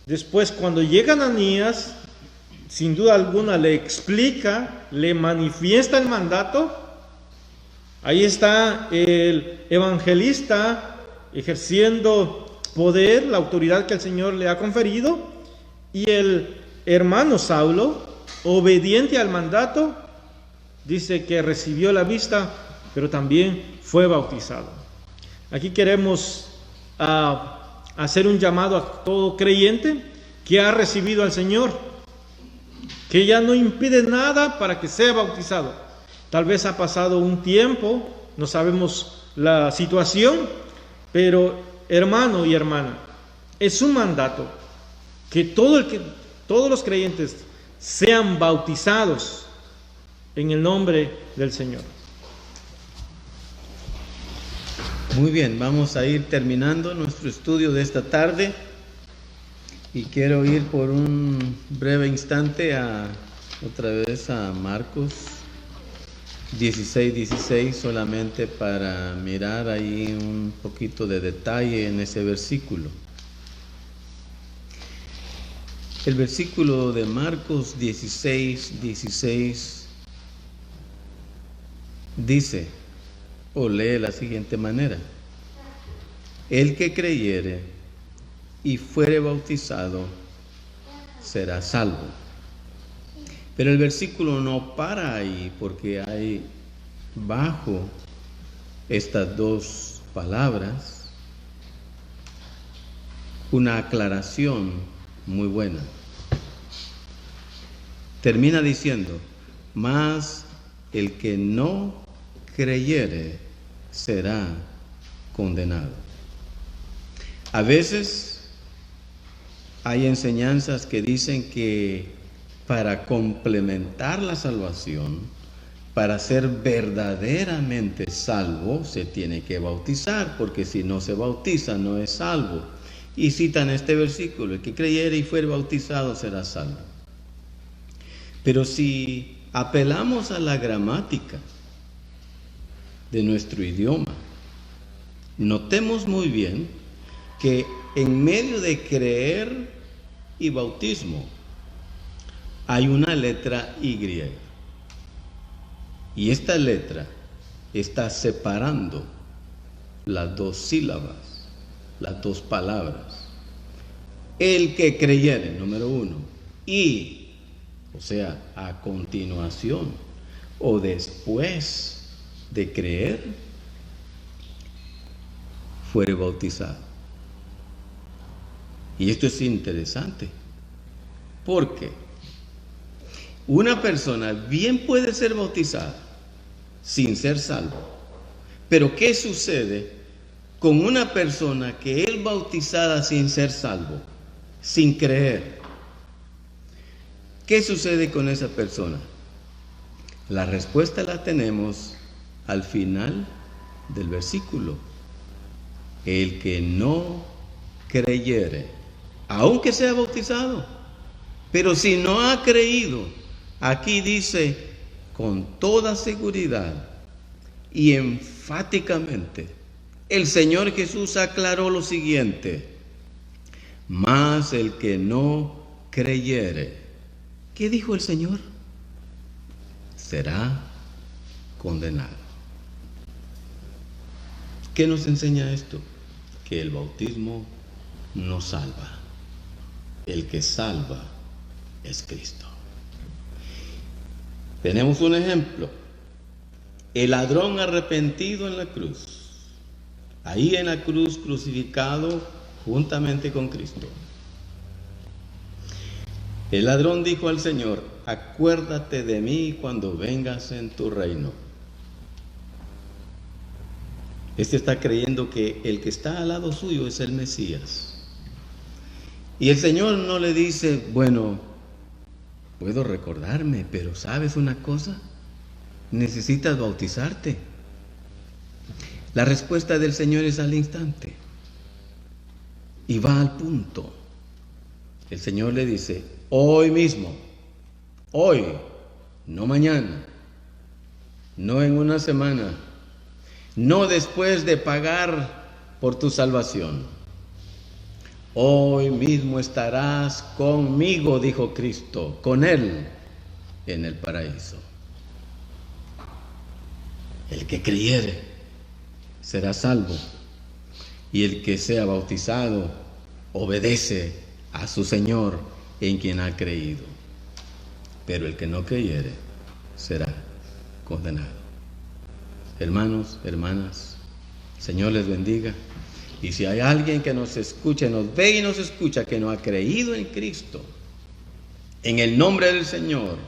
Después, cuando llega Ananías, sin duda alguna le explica, le manifiesta el mandato. Ahí está el evangelista ejerciendo poder, la autoridad que el Señor le ha conferido, y el hermano Saulo, obediente al mandato, dice que recibió la vista, pero también fue bautizado. Aquí queremos hacer un llamado a todo creyente que ha recibido al Señor, que ya no impide nada para que sea bautizado. Tal vez ha pasado un tiempo, no sabemos la situación, pero hermano y hermana, es un mandato que todos los creyentes sean bautizados en el nombre del Señor. Muy bien, vamos a ir terminando nuestro estudio de esta tarde, y quiero ir por un breve instante otra vez a Marcos 16:16, solamente para mirar ahí un poquito de detalle en ese versículo. El versículo de Marcos 16:16 dice, o lee de la siguiente manera: el que creyere y fuere bautizado será salvo. Pero el versículo no para ahí, porque hay bajo estas 2 palabras una aclaración muy buena. Termina diciendo: mas el que no creyere será condenado. A veces hay enseñanzas que dicen que para complementar la salvación, para ser verdaderamente salvo, se tiene que bautizar, porque si no se bautiza no es salvo. Y citan este versículo: el que creyere y fuere bautizado será salvo. Pero si apelamos a la gramática de nuestro idioma, notemos muy bien que en medio de creer y bautismo hay una letra Y. Y esta letra está separando las dos sílabas, las dos palabras. El que creyere, número 1, y, o sea, a continuación o después de creer, fuere bautizado. Y esto es interesante, porque una persona bien puede ser bautizada sin ser salvo. Pero ¿qué sucede con una persona que es bautizada sin ser salvo, sin creer? ¿Qué sucede con esa persona? La respuesta la tenemos al final del versículo. El que no creyere, aunque sea bautizado, pero si no ha creído, aquí dice con toda seguridad y enfáticamente, el Señor Jesús aclaró lo siguiente: mas el que no creyere, ¿qué dijo el Señor? Será condenado. ¿Qué nos enseña esto? Que el bautismo no salva. El que salva es Cristo. Tenemos un ejemplo: el ladrón arrepentido en la cruz, ahí en la cruz crucificado juntamente con Cristo. El ladrón dijo al Señor: acuérdate de mí cuando vengas en tu reino. Este está creyendo que el que está al lado suyo es el Mesías. Y el Señor no le dice: bueno, puedo recordarme, pero ¿sabes una cosa? Necesitas bautizarte. La respuesta del Señor es al instante y va al punto. El Señor le dice: hoy mismo, hoy, no mañana, no en una semana, no después de pagar por tu salvación. Hoy mismo estarás conmigo, dijo Cristo, con Él en el paraíso. El que creyere será salvo, y el que sea bautizado obedece a su Señor en quien ha creído. Pero el que no creyere será condenado. Hermanos, hermanas, Señor les bendiga. Y si hay alguien que nos escucha, nos ve y nos escucha, que no ha creído en Cristo, en el nombre del Señor,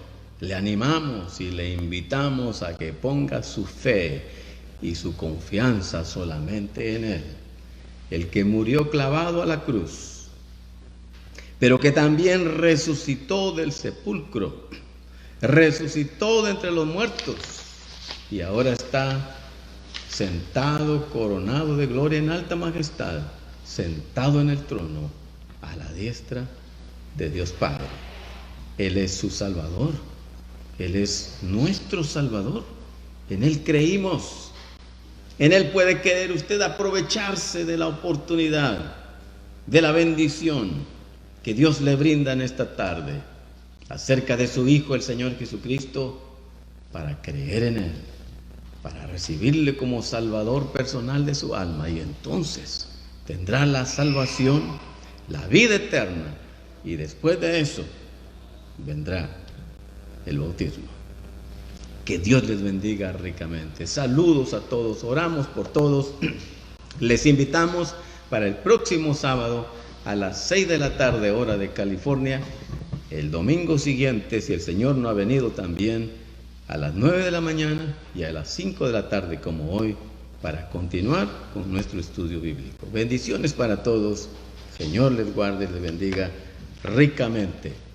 le animamos y le invitamos a que ponga su fe y su confianza solamente en Él, el que murió clavado a la cruz, pero que también resucitó del sepulcro, resucitó de entre los muertos, y ahora está sentado, coronado de gloria en alta majestad, sentado en el trono, a la diestra de Dios Padre. Él es su Salvador, Él es nuestro Salvador, en Él creímos, en Él puede querer usted aprovecharse de la oportunidad, de la bendición que Dios le brinda en esta tarde, acerca de su Hijo, el Señor Jesucristo, para creer en Él, para recibirle como Salvador personal de su alma, y entonces tendrá la salvación, la vida eterna, y después de eso vendrá el bautismo. Que Dios les bendiga ricamente. Saludos a todos, oramos por todos. Les invitamos para el próximo sábado a las 6 de la tarde, hora de California. El domingo siguiente, si el Señor no ha venido, también a las 9 de la mañana y a las 5 de la tarde, como hoy, para continuar con nuestro estudio bíblico. Bendiciones para todos. Señor les guarde y les bendiga. ricamente.